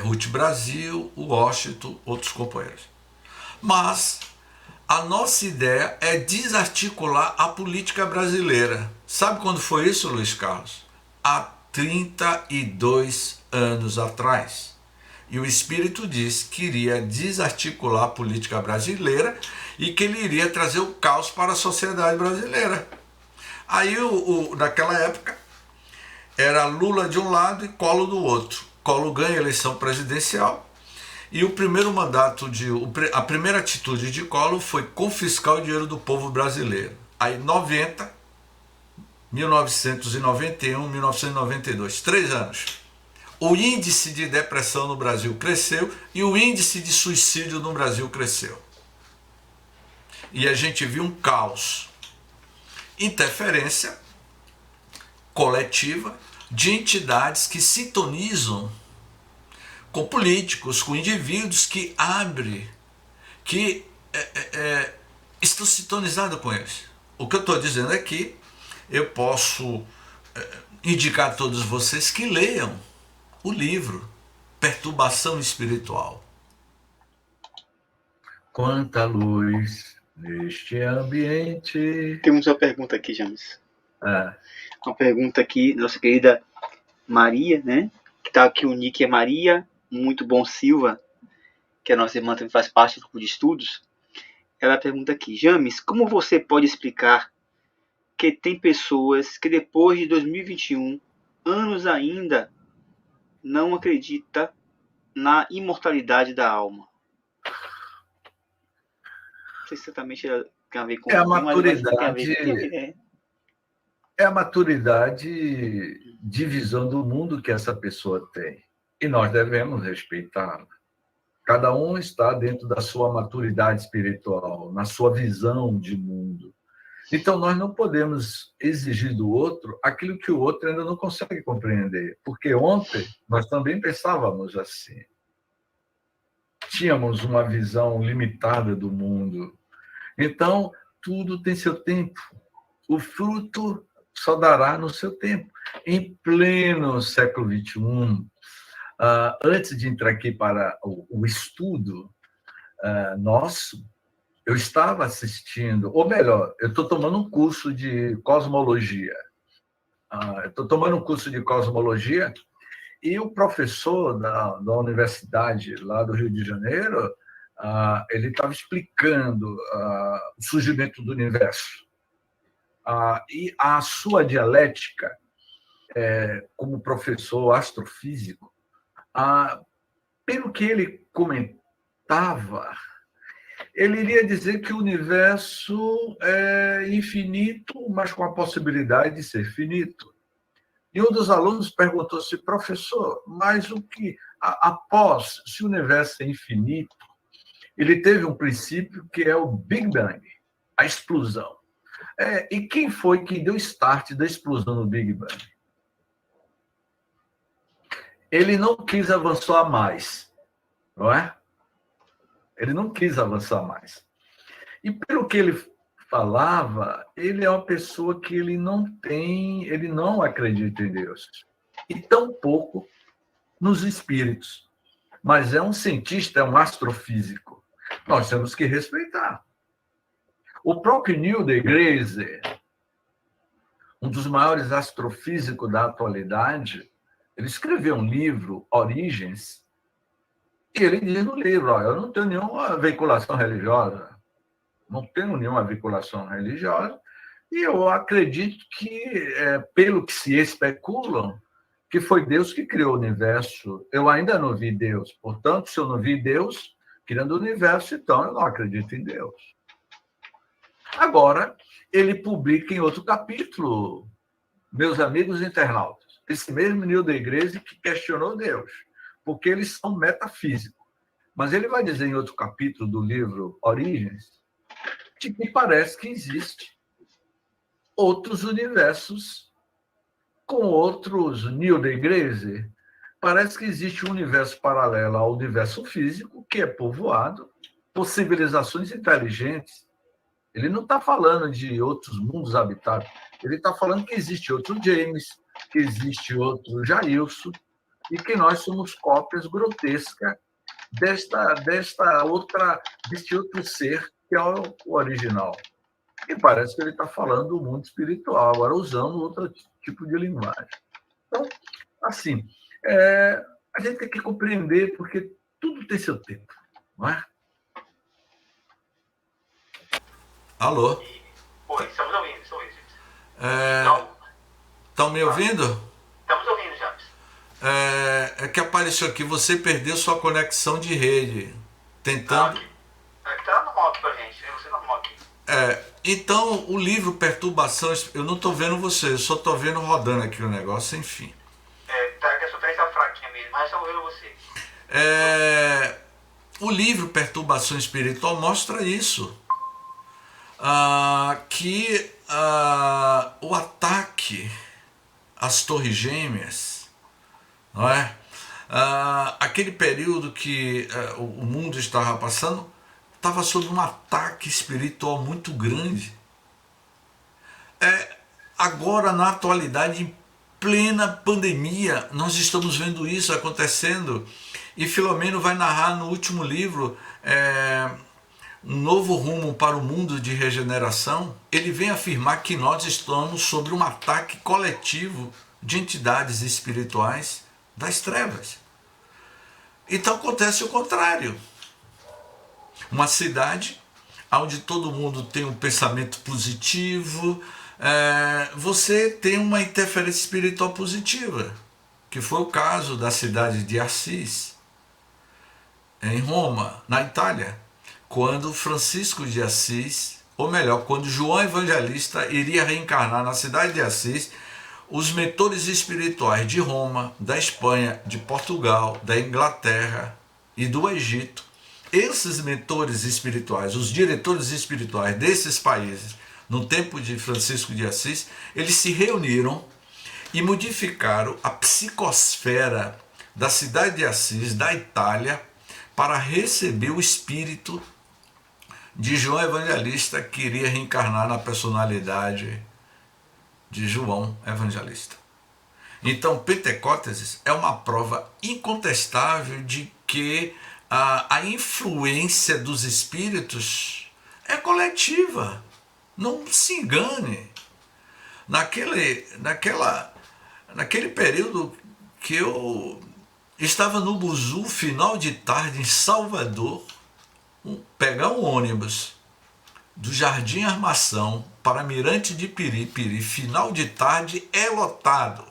Ruth Brasil, o Washington, outros companheiros. Mas a nossa ideia é desarticular a política brasileira. Sabe quando foi isso, Luiz Carlos? Há 32 anos atrás. E o Espírito disse que iria desarticular a política brasileira e que ele iria trazer o caos para a sociedade brasileira. Aí, naquela época, era Lula de um lado e Collor do outro. Collor ganha a eleição presidencial e o primeiro mandato, a primeira atitude de Collor foi confiscar o dinheiro do povo brasileiro. Aí, 1991, 1992, 3 anos. O índice de depressão no Brasil cresceu e o índice de suicídio no Brasil cresceu. E a gente viu um caos. Interferência coletiva de entidades que sintonizam com políticos, com indivíduos que abrem, que estão sintonizados com eles. O que eu estou dizendo é que eu posso indicar a todos vocês que leiam o livro Perturbação Espiritual. Quanta luz neste ambiente. Temos uma pergunta aqui, James. Uma pergunta aqui, nossa querida Maria, né? Que tá aqui, o nick é Maria Muito Bom Silva, que a nossa irmã também faz parte do grupo de estudos. Ela pergunta aqui: James, como você pode explicar que tem pessoas que depois de 2021, anos ainda, não acredita na imortalidade da alma? Não sei se exatamente tem a ver com a maturidade. É a maturidade de visão do mundo que essa pessoa tem. E nós devemos respeitá-la. Cada um está dentro da sua maturidade espiritual, na sua visão de mundo. Então, nós não podemos exigir do outro aquilo que o outro ainda não consegue compreender. Porque ontem nós também pensávamos assim. Tínhamos uma visão limitada do mundo. Então, tudo tem seu tempo. O fruto só dará no seu tempo. Em pleno século XXI, antes de entrar aqui para o estudo nosso, eu estava assistindo, ou melhor, eu estou tomando um curso de cosmologia. E o professor da universidade lá do Rio de Janeiro, ele estava explicando o surgimento do universo. E a sua dialética, como professor astrofísico, pelo que ele comentava, ele iria dizer que o universo é infinito, mas com a possibilidade de ser finito. E um dos alunos perguntou-se: professor, mas o que, após, se o universo é infinito, ele teve um princípio que é o Big Bang, a explosão. E quem foi que deu start da explosão do Big Bang? Ele não quis avançar mais, não é? Ele não quis avançar mais. E pelo que ele falava, ele é uma pessoa que ele não acredita em Deus. E tampouco nos espíritos. Mas é um cientista, é um astrofísico. Nós temos que respeitar. O próprio Neil deGrasse, um dos maiores astrofísicos da atualidade, ele escreveu um livro, Origens, e ele diz no livro: eu não tenho nenhuma veiculação religiosa, e eu acredito que, pelo que se especulam, que foi Deus que criou o universo. Eu ainda não vi Deus, portanto, se eu não vi Deus, criando o universo, então eu não acredito em Deus. Agora, ele publica em outro capítulo, meus amigos internautas, esse mesmo Neil deGrasse que questionou Deus, porque eles são metafísicos. Mas ele vai dizer em outro capítulo do livro Origens de que parece que existe outros universos com outros Neil deGrasse. Parece que existe um universo paralelo ao universo físico que é povoado por civilizações inteligentes. Ele não está falando de outros mundos habitados. Ele está falando que existe outro James, que existe outro Jailson, e que nós somos cópias grotescas deste outro ser que é o original. E parece que ele está falando do mundo espiritual, agora usando outro tipo de linguagem. Então, assim, a gente tem que compreender, porque tudo tem seu tempo, não é? Alô? Oi, estamos ouvindo, Estão me ouvindo? Estamos ouvindo, James. É que apareceu aqui, você perdeu sua conexão de rede. Tentando. Tá normal aqui pra gente, você normal aqui. Então, o livro Perturbações, eu não estou vendo você, eu só estou vendo rodando aqui o negócio, enfim. Que a sua internet tá fraquinha mesmo, mas estou ouvindo você. O livro Perturbação Espiritual mostra isso. Que o ataque às Torres Gêmeas, não é? Aquele período que o mundo estava passando, estava sob um ataque espiritual muito grande. Agora, na atualidade, em plena pandemia, nós estamos vendo isso acontecendo. E Filomeno vai narrar no último livro um novo rumo para o mundo de regeneração. Ele vem afirmar que nós estamos sob um ataque coletivo de entidades espirituais das trevas. Então acontece o contrário. Uma cidade onde todo mundo tem um pensamento positivo, você tem uma interferência espiritual positiva, que foi o caso da cidade de Assis, em Roma, na Itália, quando Francisco de Assis, ou melhor, quando João Evangelista iria reencarnar na cidade de Assis, os mentores espirituais de Roma, da Espanha, de Portugal, da Inglaterra e do Egito, esses mentores espirituais, os diretores espirituais desses países, no tempo de Francisco de Assis, eles se reuniram e modificaram a psicosfera da cidade de Assis, da Itália, para receber o espírito de João Evangelista, que iria reencarnar na personalidade de João Evangelista. Então, Pentecostes é uma prova incontestável de que a influência dos espíritos é coletiva. Não se engane. Naquele período que eu estava no Buzu, final de tarde, em Salvador, pegar um ônibus do Jardim Armação para Mirante de Piripiri, final de tarde, é lotado.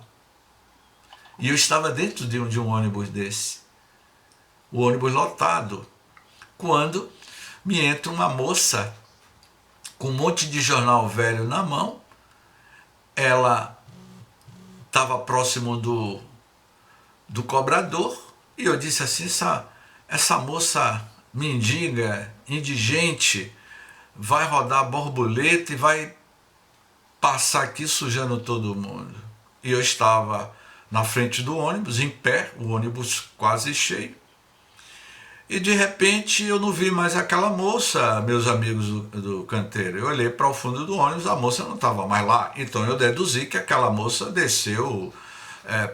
E eu estava dentro de um ônibus desse, o ônibus lotado, quando me entra uma moça com um monte de jornal velho na mão. Ela estava próximo do cobrador, e eu disse assim, essa moça mendiga, indigente, vai rodar borboleta e vai passar aqui sujando todo mundo. E eu estava na frente do ônibus, em pé, o ônibus quase cheio. E de repente eu não vi mais aquela moça, meus amigos do canteiro. Eu olhei para o fundo do ônibus, a moça não estava mais lá. Então eu deduzi que aquela moça desceu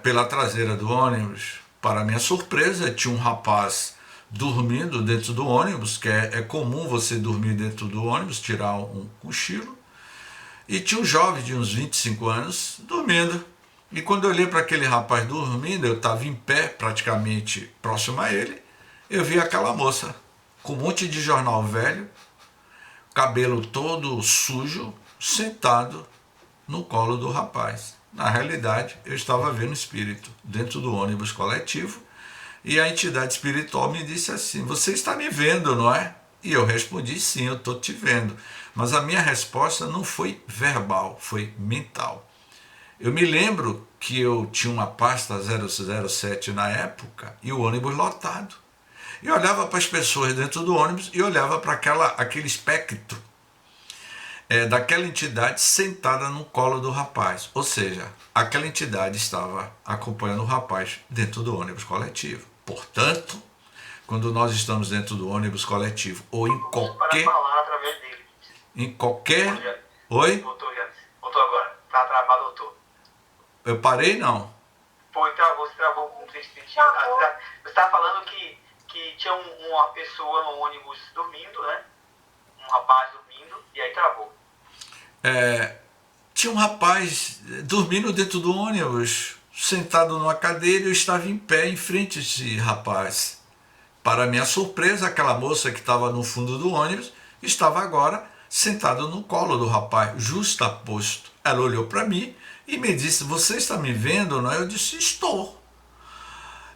pela traseira do ônibus. Para minha surpresa, tinha um rapaz dormindo dentro do ônibus, que é comum você dormir dentro do ônibus, tirar um cochilo. E tinha um jovem de uns 25 anos dormindo. E quando eu olhei para aquele rapaz dormindo, eu estava em pé, praticamente próximo a ele, eu vi aquela moça com um monte de jornal velho, cabelo todo sujo, sentado no colo do rapaz. Na realidade, eu estava vendo o espírito dentro do ônibus coletivo, E a entidade espiritual me disse assim: você está me vendo, não é? E eu respondi: sim, eu estou te vendo. Mas a minha resposta não foi verbal, foi mental. Eu me lembro que eu tinha uma pasta 007 na época e o ônibus lotado. E olhava para as pessoas dentro do ônibus e olhava para aquele espectro daquela entidade sentada no colo do rapaz. Ou seja, aquela entidade estava acompanhando o rapaz dentro do ônibus coletivo. Portanto, quando nós estamos dentro do ônibus coletivo ou em qualquer... Para falar através dele. Em qualquer... Oi? Voltou agora. Tá travado, voltou. Eu parei, não? Foi, travou, você travou com 3 centímetros. Você estava falando que tinha uma pessoa no ônibus dormindo, né? Um rapaz dormindo, e aí travou. Tinha um rapaz dormindo dentro do ônibus, sentado numa cadeira, e eu estava em pé em frente a esse rapaz. Para minha surpresa, aquela moça que estava no fundo do ônibus estava agora sentada no colo do rapaz, justaposto. Ela olhou para mim e me disse: você está me vendo, não é? Eu disse: estou.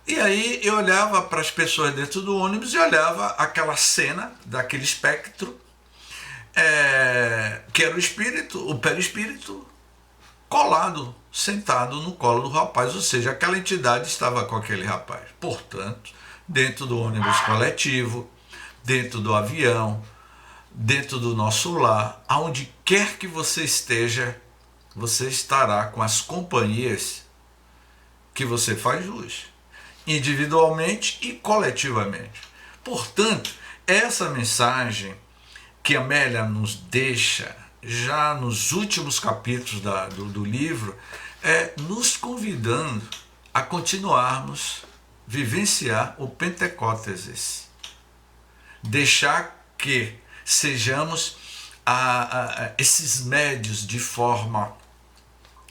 E aí eu olhava para as pessoas dentro do ônibus e olhava aquela cena daquele espectro, que era o espírito, o perispírito, colado, sentado no colo do rapaz, ou seja, aquela entidade estava com aquele rapaz. Portanto, dentro do ônibus coletivo, dentro do avião, dentro do nosso lar, aonde quer que você esteja, você estará com as companhias que você faz jus, individualmente e coletivamente. Portanto, essa mensagem que Amélia nos deixa já nos últimos capítulos do livro é nos convidando a continuarmos vivenciar o Pentecostes, deixar que sejamos esses médios de forma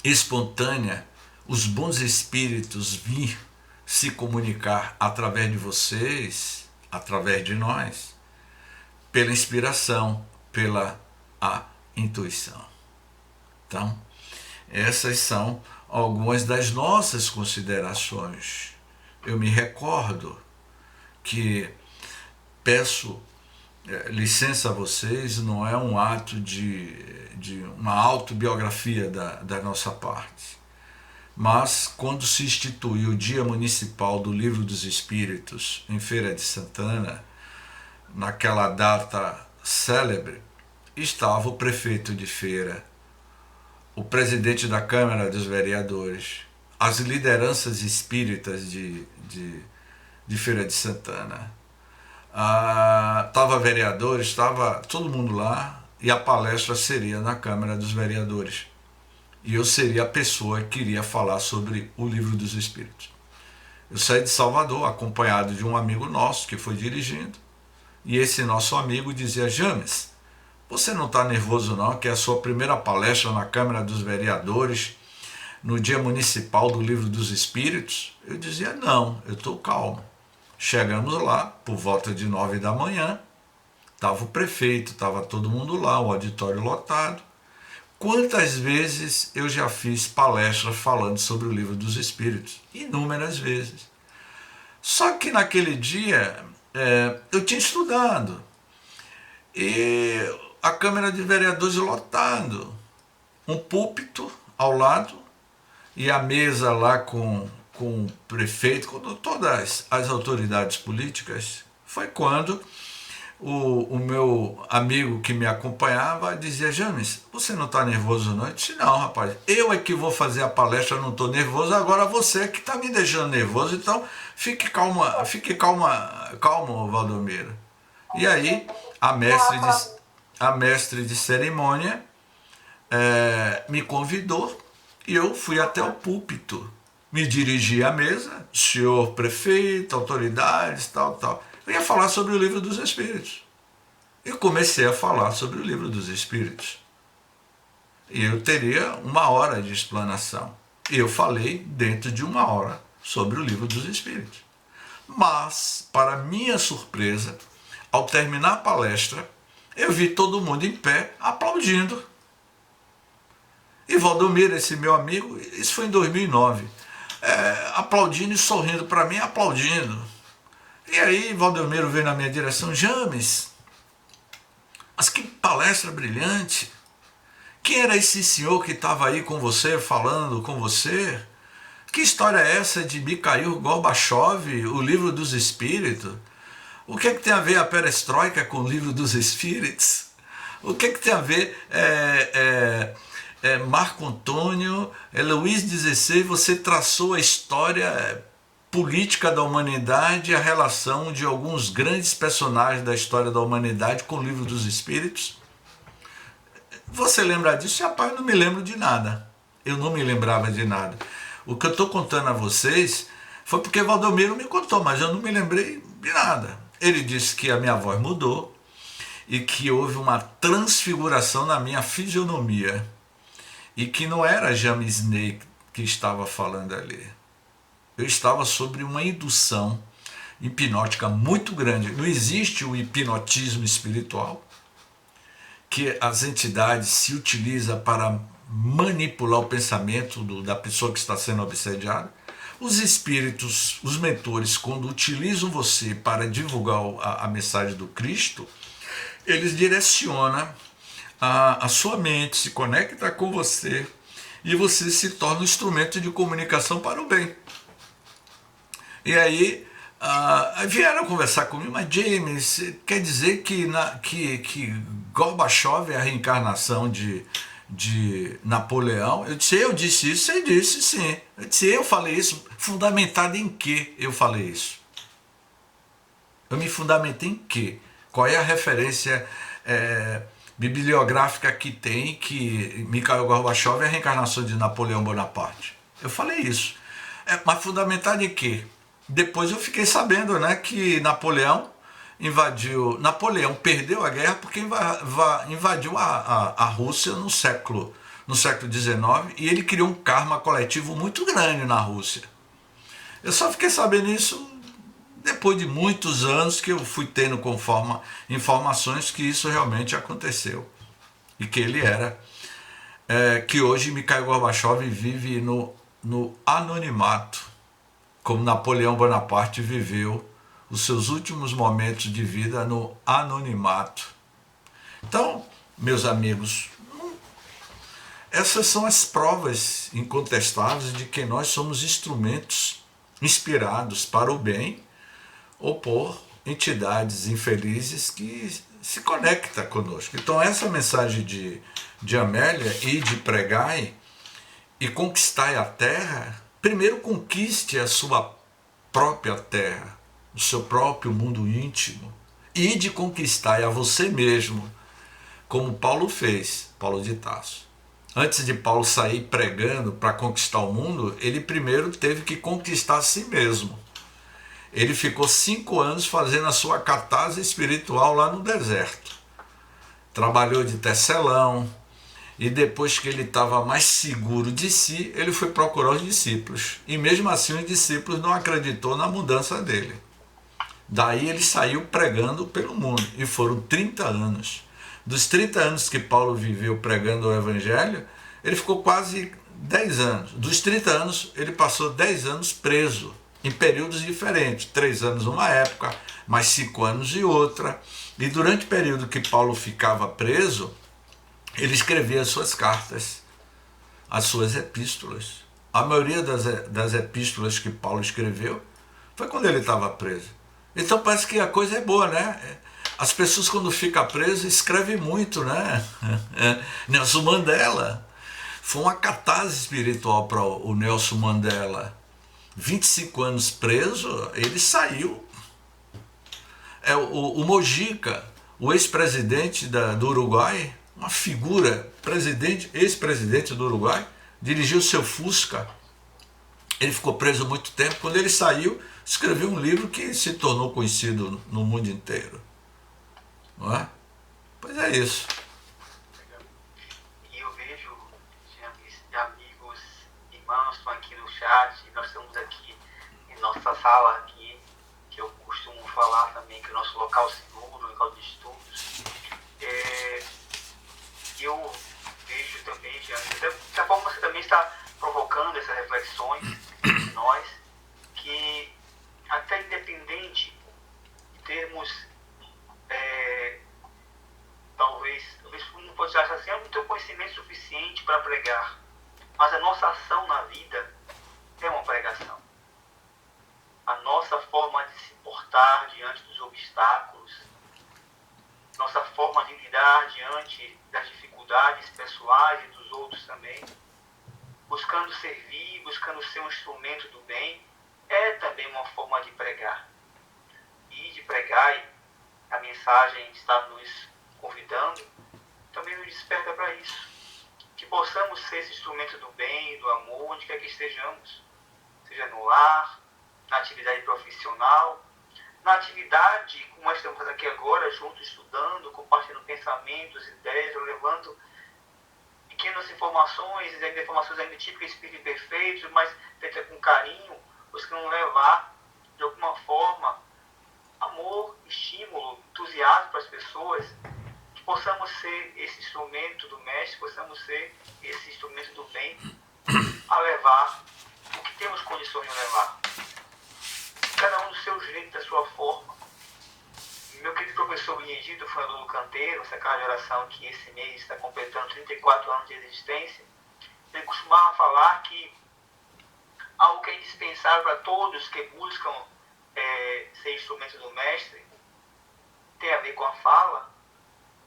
espontânea, os bons espíritos vir se comunicar através de vocês, através de nós, pela inspiração, pela intuição. Então, essas são algumas das nossas considerações. Eu me recordo que peço licença a vocês, não é um ato de uma autobiografia da nossa parte, mas quando se instituiu o Dia Municipal do Livro dos Espíritos em Feira de Santana, naquela data célebre, estava o prefeito de Feira, o presidente da Câmara dos Vereadores, as lideranças espíritas de Feira de Santana. Estava vereador, estava todo mundo lá, e a palestra seria na Câmara dos Vereadores. E eu seria a pessoa que iria falar sobre o Livro dos Espíritos. Eu saí de Salvador, acompanhado de um amigo nosso que foi dirigindo, e esse nosso amigo dizia: James, você não está nervoso não, que é a sua primeira palestra na Câmara dos Vereadores, no Dia Municipal do Livro dos Espíritos? Eu dizia: não, eu estou calmo. Chegamos lá, por volta de 9 da manhã, estava o prefeito, estava todo mundo lá, o auditório lotado. Quantas vezes eu já fiz palestra falando sobre o Livro dos Espíritos? Inúmeras vezes. Só que naquele dia eu tinha estudado, e a Câmara de Vereadores lotado, um púlpito ao lado e a mesa lá com o prefeito, com todas as autoridades políticas. Foi quando o meu amigo que me acompanhava dizia: James, você não está nervoso não? Eu disse: não, rapaz, eu é que vou fazer a palestra, eu não estou nervoso, agora você é que está me deixando nervoso, então fique calmo, Valdomiro. E aí a mestre de cerimônia me convidou e eu fui até o púlpito, me dirigi à mesa, senhor prefeito, autoridades, tal. Eu ia falar sobre o Livro dos Espíritos. Eu comecei a falar sobre o Livro dos Espíritos. E eu teria 1 hora de explanação. E eu falei dentro de 1 hora sobre o Livro dos Espíritos. Mas, para minha surpresa, ao terminar a palestra, eu vi todo mundo em pé aplaudindo. E Valdomiro, esse meu amigo, isso foi em 2009, aplaudindo e sorrindo para mim, aplaudindo. E aí Valdomiro veio na minha direção: James, mas que palestra brilhante. Quem era esse senhor que estava aí com você, falando com você? Que história é essa de Mikhail Gorbachev, o livro dos espíritos? O que é que tem a ver a perestroika com o livro dos espíritos? O que é que tem a ver Marco Antônio, Luís XVI, você traçou a história política da humanidade, a relação de alguns grandes personagens da história da humanidade com o livro dos espíritos? Você lembra disso? Rapaz, eu não me lembro de nada. Eu não me lembrava de nada. O que eu estou contando a vocês foi porque Valdomiro me contou, mas eu não me lembrei de nada. Ele disse que a minha voz mudou e que houve uma transfiguração na minha fisionomia e que não era James Ney que estava falando ali. Eu estava sobre uma indução hipnótica muito grande. Não existe o hipnotismo espiritual, que as entidades se utilizam para manipular o pensamento da pessoa que está sendo obsediada. Os espíritos, os mentores, quando utilizam você para divulgar a mensagem do Cristo, eles direcionam a sua mente, se conecta com você e você se torna um instrumento de comunicação para o bem. E aí vieram conversar comigo: mas James, quer dizer que Gorbachev é a reencarnação de Napoleão? Eu disse isso, você disse sim. Eu disse: eu falei isso, fundamentado em que eu falei isso? Eu me fundamentei em quê? Qual é a referência bibliográfica que tem que Mikhail Gorbachev é a reencarnação de Napoleão Bonaparte? Eu falei isso. Mas fundamentado em quê? Depois eu fiquei sabendo, né, que Napoleão perdeu a guerra porque invadiu a Rússia no século XIX, e ele criou um karma coletivo muito grande na Rússia. Eu só fiquei sabendo isso depois de muitos anos que eu fui tendo informações que isso realmente aconteceu. E que ele que hoje Mikhail Gorbachev vive no anonimato, como Napoleão Bonaparte viveu os seus últimos momentos de vida no anonimato. Então, meus amigos, essas são as provas incontestáveis de que nós somos instrumentos inspirados para o bem ou por entidades infelizes que se conectam conosco. Então, essa mensagem de Amélia e de pregai e conquistai a terra, primeiro conquiste a sua própria terra, o seu próprio mundo íntimo, e de conquistar a você mesmo, como Paulo fez, Paulo de Tarso. Antes de Paulo sair pregando para conquistar o mundo, ele primeiro teve que conquistar a si mesmo. Ele ficou 5 anos fazendo a sua catarse espiritual lá no deserto. Trabalhou de tecelão, e depois que ele estava mais seguro de si, ele foi procurar os discípulos. E mesmo assim os discípulos não acreditou na mudança dele. Daí ele saiu pregando pelo mundo, e foram 30 anos. Dos 30 anos que Paulo viveu pregando o Evangelho, ele ficou quase 10 anos. Dos 30 anos, ele passou 10 anos preso, em períodos diferentes. 3 anos uma época, mais 5 anos e outra. E durante o período que Paulo ficava preso, ele escrevia as suas cartas, as suas epístolas. A maioria das epístolas que Paulo escreveu foi quando ele estava preso. Então parece que a coisa é boa, né? As pessoas, quando ficam presas, escrevem muito, né? Nelson Mandela foi uma catarse espiritual para o Nelson Mandela. 25 anos preso, ele saiu. O Mojica, o ex-presidente do Uruguai, uma figura, ex-presidente do Uruguai, dirigiu seu Fusca. Ele ficou preso muito tempo. Quando ele saiu, escreveu um livro que se tornou conhecido no mundo inteiro. Não é? Pois é isso. E eu vejo amigos, irmãos estão aqui no chat. Nós estamos aqui em nossa sala aqui, que eu costumo falar também que é o nosso local seguro, local de estudos. Eu vejo também, Jean, dessa forma você também está provocando essas reflexões em nós que, até independente de termos, talvez não pode achar assim, eu não tenho conhecimento suficiente para pregar, mas a nossa ação na vida é uma pregação. A nossa forma de se portar diante dos obstáculos, nossa forma de lidar diante das dificuldades pessoais e dos outros também, buscando servir, buscando ser um instrumento do bem, é também uma forma de pregar. E de pregar, a mensagem está nos convidando, também nos desperta para isso. Que possamos ser esse instrumento do bem, do amor, onde quer que estejamos. Seja no lar, na atividade profissional, na atividade, como nós estamos aqui agora, juntos estudando, compartilhando pensamentos, ideias, levando pequenas informações, informações ainda típicas, espírito perfeito, mas feitas com carinho, buscando levar, de alguma forma, amor, estímulo, entusiasmo para as pessoas, que possamos ser esse instrumento do Mestre, possamos ser esse instrumento do bem, a levar o que temos condições de levar. Cada um do seu jeito, da sua forma. Meu querido professor Benedito, fundador do Canteiro, essa casa de oração que esse mês está completando 34 anos de existência, ele costumava falar que algo que é indispensável para todos que buscam ser instrumento do Mestre, tem a ver com a fala,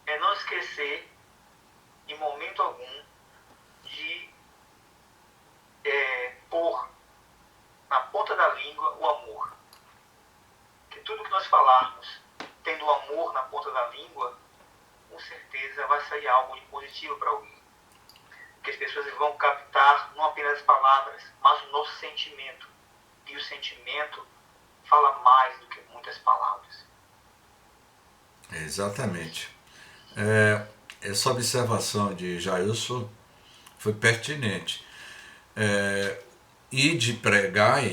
é não esquecer, em momento algum, de pôr na ponta da língua o amor. Que tudo que nós falarmos, tendo o amor na ponta da língua, com certeza vai sair algo de positivo para alguém. Que as pessoas vão captar não apenas as palavras, mas o nosso sentimento. E o sentimento fala mais do que muitas palavras. Exatamente. Essa observação de Jailson foi pertinente. E de pregar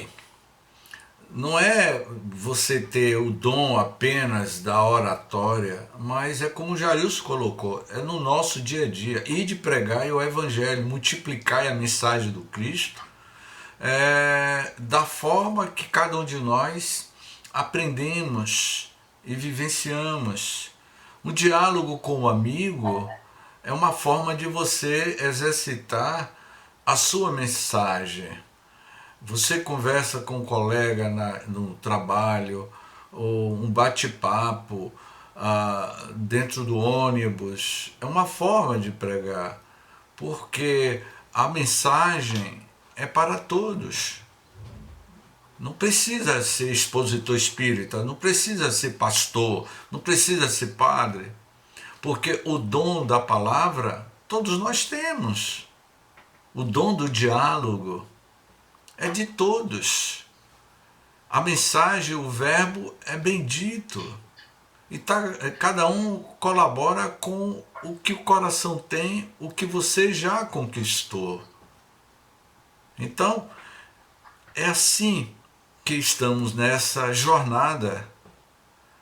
não é você ter o dom apenas da oratória, mas é como o Jailson colocou, é no nosso dia a dia. E de pregar o Evangelho, multiplicar a mensagem do Cristo, da forma que cada um de nós aprendemos e vivenciamos. Um diálogo com o amigo é uma forma de você exercitar a sua mensagem. Você conversa com um colega no trabalho, ou um bate-papo dentro do ônibus, é uma forma de pregar, porque a mensagem é para todos. Não precisa ser expositor espírita, não precisa ser pastor, não precisa ser padre, porque o dom da palavra todos nós temos. O dom do diálogo é de todos. A mensagem, o verbo é bendito. E cada um colabora com o que o coração tem, o que você já conquistou. Então, é assim que estamos nessa jornada.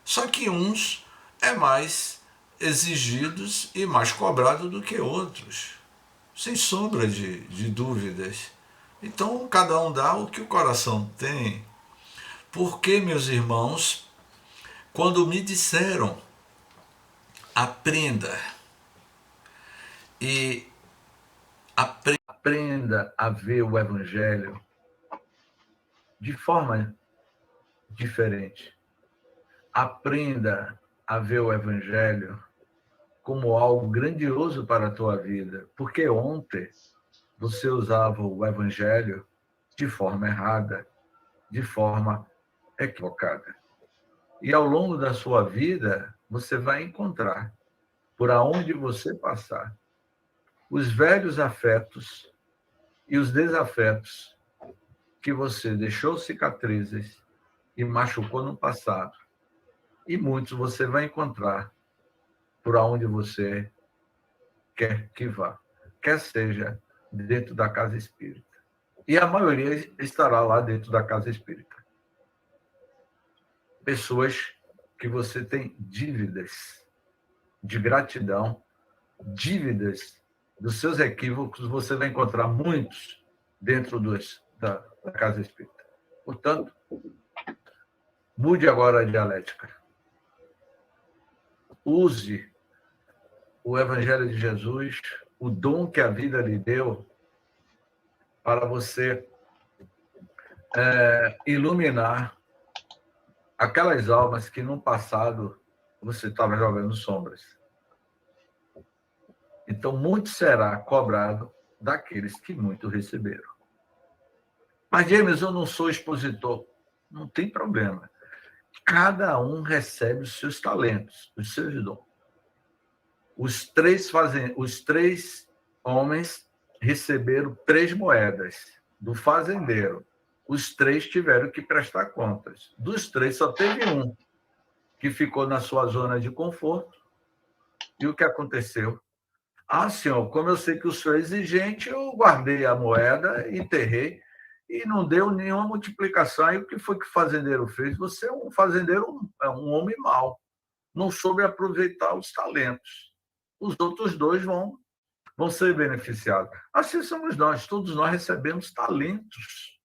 Só que uns é mais exigidos e mais cobrado do que outros. Sem sombra de dúvidas. Então, cada um dá o que o coração tem. Porque, meus irmãos, quando me disseram, aprenda e aprenda a ver o Evangelho de forma diferente. Aprenda a ver o Evangelho como algo grandioso para a tua vida. Porque ontem você usava o Evangelho de forma errada, de forma equivocada. E ao longo da sua vida, você vai encontrar, por aonde você passar, os velhos afetos e os desafetos que você deixou cicatrizes e machucou no passado. E muitos você vai encontrar por aonde você quer que vá, quer seja dentro da casa espírita. E a maioria estará lá dentro da casa espírita. Pessoas que você tem dívidas de gratidão, dívidas dos seus equívocos, você vai encontrar muitos dentro da Casa Espírita. Portanto, mude agora a dialética. Use o Evangelho de Jesus, o dom que a vida lhe deu, para você iluminar aquelas almas que no passado você estava jogando sombras. Então, muito será cobrado daqueles que muito receberam. Mas, James, eu não sou expositor. Não tem problema. Cada um recebe os seus talentos, os seus dons. Os três homens receberam 3 moedas do fazendeiro. Os 3 tiveram que prestar contas. Dos 3, só teve um que ficou na sua zona de conforto. E o que aconteceu? Ah, senhor, como eu sei que o senhor é exigente, eu guardei a moeda, enterrei, e não deu nenhuma multiplicação. E o que foi que o fazendeiro fez? Você é um fazendeiro, é um homem mau. Não soube aproveitar os talentos. Os outros 2 vão ser beneficiados. Assim somos nós, todos nós recebemos talentos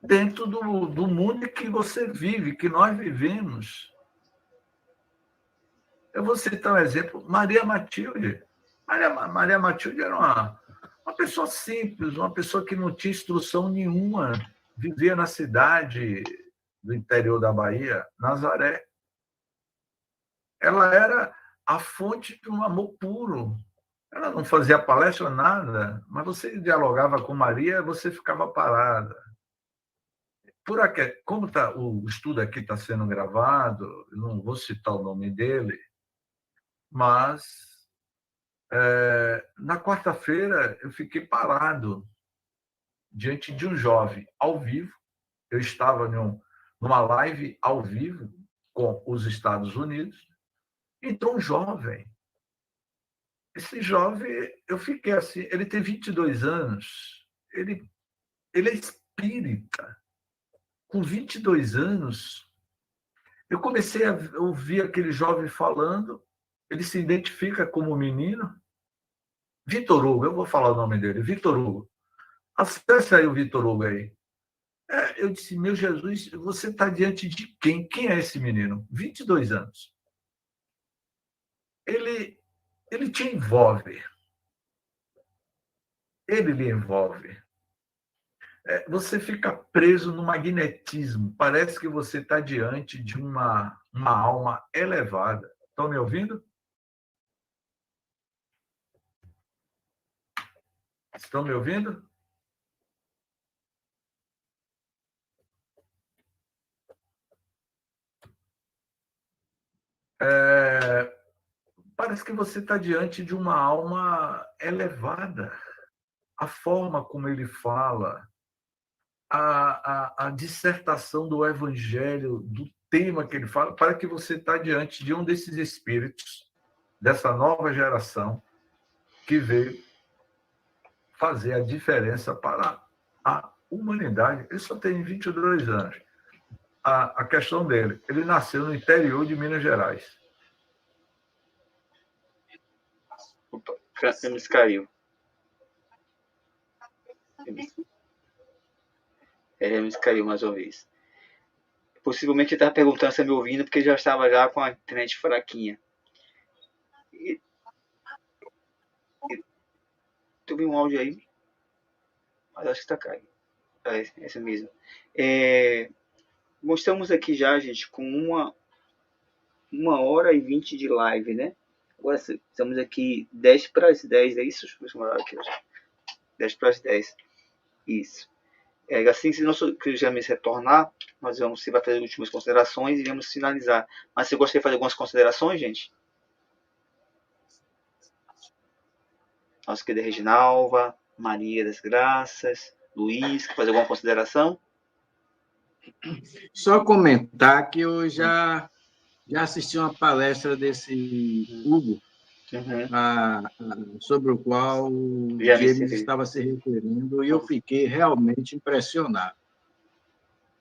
dentro do mundo que você vive, que nós vivemos. Eu vou citar um exemplo, Maria Matilde. Maria Matilde era uma pessoa simples, uma pessoa que não tinha instrução nenhuma, vivia na cidade do interior da Bahia, Nazaré. Ela era a fonte de um amor puro. Ela não fazia palestra, nada, mas você dialogava com Maria, você ficava parada. Por aqui, como o estudo aqui está sendo gravado, eu não vou citar o nome dele, mas na quarta-feira eu fiquei parado diante de um jovem ao vivo. Eu estava numa live ao vivo com os Estados Unidos. Entrou um jovem. Esse jovem, eu fiquei assim, ele tem 22 anos, ele é espírita. Com 22 anos, eu comecei a ouvir aquele jovem falando, ele se identifica como menino. Vitor Hugo, eu vou falar o nome dele, Vitor Hugo. Acesse aí o Vitor Hugo aí. Eu disse, meu Jesus, você está diante de quem? Quem é esse menino? 22 anos. Ele te envolve. Ele lhe envolve. Você fica preso no magnetismo. Parece que você está diante de uma alma elevada. Estão me ouvindo? Estão me ouvindo? Parece que você está diante de uma alma elevada. A forma como ele fala, a dissertação do Evangelho, do tema que ele fala, parece que você está diante de um desses espíritos, dessa nova geração, que veio fazer a diferença para a humanidade. Ele só tem 22 anos. A questão dele, ele nasceu no interior de Minas Gerais. Opa, Camis caiu. Camis caiu mais uma vez. Possivelmente ele estava perguntando se está me ouvindo, porque já estava já com a internet fraquinha. Tu viu um áudio aí? Mas acho que está caindo. É esse mesmo. Bom, estamos aqui já, gente, com 1h20 de live, né? Agora estamos aqui 10 para as 10, é isso? Deixa eu ver aqui. 10 para as 10. Isso. Assim que o James retornar, nós vamos fazer as últimas considerações e vamos finalizar. Mas você gostaria de fazer algumas considerações, gente? Nossa querida Reginalva, Maria das Graças, Luiz, quer fazer alguma consideração? Só comentar que eu já assisti uma palestra desse Hugo, sobre o qual o James estava se referindo, e eu fiquei realmente impressionado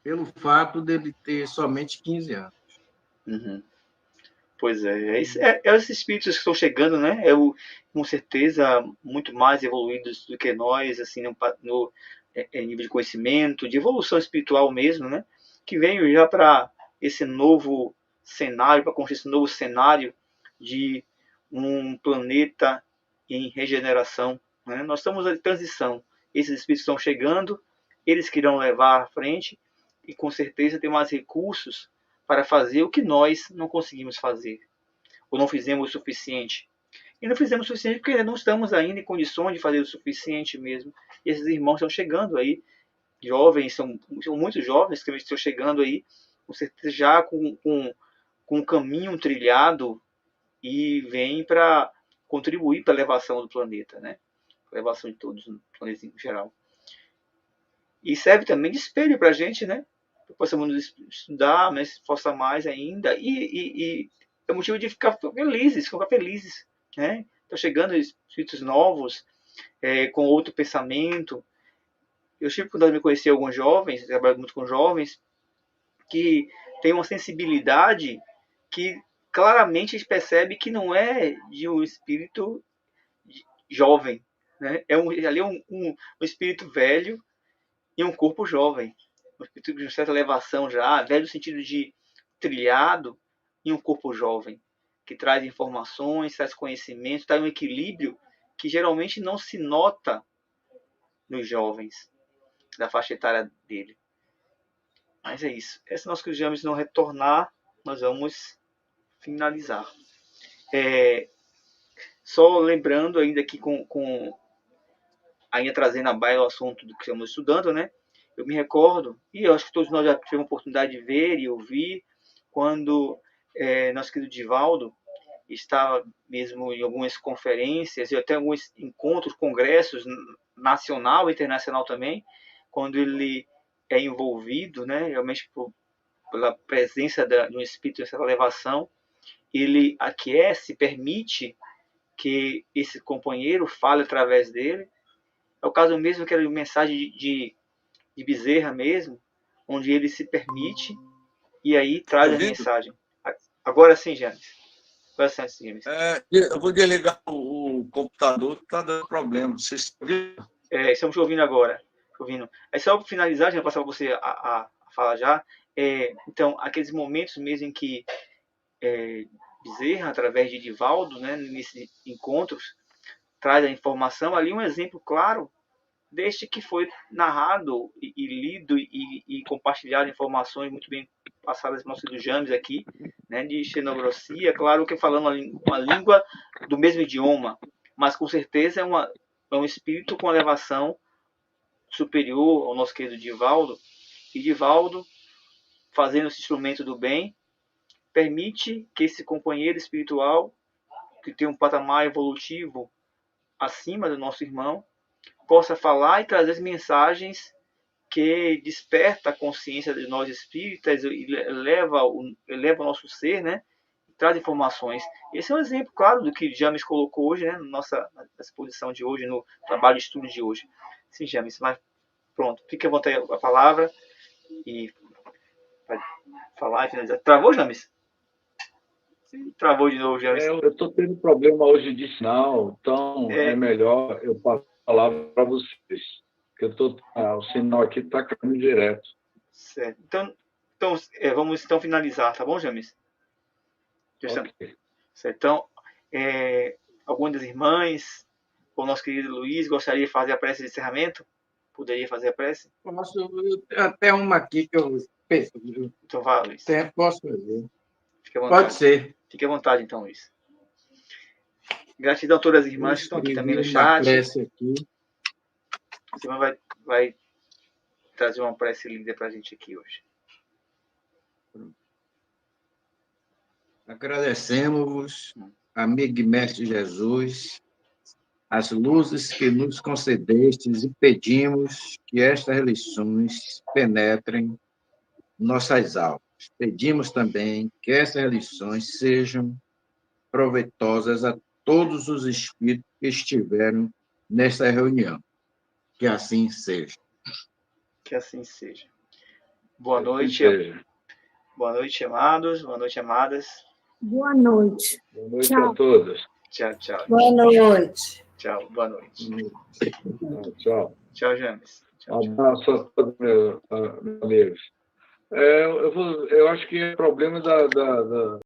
pelo fato dele ter somente 15 anos. Pois é. Esses espíritos que estão chegando, né? Com certeza muito mais evoluídos do que nós, assim, nível de conhecimento, de evolução espiritual mesmo, né? Que veio já para esse novo cenário, para construir esse novo cenário de um planeta em regeneração, né? Nós estamos em transição. Esses espíritos estão chegando, eles que irão levar à frente e com certeza tem mais recursos para fazer o que nós não conseguimos fazer, ou não fizemos o suficiente. E não fizemos o suficiente porque não estamos ainda em condições de fazer o suficiente mesmo. E esses irmãos estão chegando aí, jovens, são muitos jovens que estão chegando aí, com certeza já com um caminho trilhado e vêm para contribuir para a elevação do planeta, né? A elevação de todos no planeta em geral. E serve também de espelho para a gente, né? Possamos estudar, mas se esforçar mais ainda. E é motivo de ficar felizes, né? Estão chegando espíritos novos, com outro pensamento. Eu tive quando me conheci alguns jovens, trabalho muito com jovens, que têm uma sensibilidade que claramente a gente percebe que não é de um espírito jovem, né? Ali é um espírito velho e um corpo jovem. Um espírito de uma certa elevação já, velho no sentido de trilhado, e um corpo jovem, que traz informações, traz conhecimento, traz um equilíbrio que geralmente não se nota nos jovens da faixa etária dele. Mas é isso. Se nós quisermos não retornar, nós vamos finalizar. Só lembrando ainda aqui ainda trazendo à baila o assunto do que estamos estudando, né? Eu me recordo, e eu acho que todos nós já tivemos a oportunidade de ver e ouvir, quando nosso querido Divaldo estava mesmo em algumas conferências e até alguns encontros, congressos nacional e internacional também, quando ele é envolvido, né, realmente pela presença de um espírito dessa elevação, ele aquece, permite que esse companheiro fale através dele. É o caso mesmo que era mensagem de Bezerra mesmo, onde ele se permite e aí traz a mensagem. Agora sim, James. Eu vou desligar o computador, está dando problema. Vocês estão ouvindo? Estamos te ouvindo agora. É só para finalizar, já passar para você a falar já. Então, aqueles momentos mesmo em que Bezerra, através de Divaldo, né, nesses encontros, traz a informação, ali um exemplo claro deste que foi narrado e lido e compartilhado informações muito bem passadas pelo nosso James aqui, né, de xenogrossia, claro que falando uma língua do mesmo idioma, mas com certeza é um espírito com elevação superior ao nosso querido Divaldo, e Divaldo, fazendo esse instrumento do bem, permite que esse companheiro espiritual, que tem um patamar evolutivo acima do nosso irmão, possa falar e trazer as mensagens que desperta a consciência de nós espíritas e eleva o nosso ser, né? E traz informações. Esse é um exemplo claro do que James colocou hoje, né? Na nossa exposição de hoje, no trabalho de estudo de hoje. Sim, James, mas pronto. Fique à vontade a palavra e vai falar e finalizar. Travou, James? Travou de novo, James. Eu estou tendo problema hoje de sinal, então é melhor eu passar a palavra para vocês. Porque o sinal aqui está caindo direto. Certo. Então vamos então finalizar, tá bom, James? Okay. Certo. Então, alguma das irmãs, ou nosso querido Luiz, gostaria de fazer a prece de encerramento? Poderia fazer a prece? Posso, até uma aqui que eu penso. Então vá, Luiz. Posso fazer. Fique à vontade. Pode ser. Fique à vontade, então, Luiz. Gratidão a todas as irmãs que estão aqui também no chat. Prece aqui. Você vai trazer uma prece linda para a gente aqui hoje. Agradecemos, amigo e mestre Jesus, as luzes que nos concedestes e pedimos que estas lições penetrem nossas almas. Pedimos também que essas lições sejam proveitosas a todos os espíritos que estiveram nesta reunião. Que assim seja. Que assim seja. Boa noite. Boa noite, amados. Boa noite, amadas. Boa noite. Boa noite a todos. Tchau, tchau. Boa noite. Tchau, boa noite. Tchau. Tchau, James. Um abraço a todos, meus amigos. Eu acho que é problema da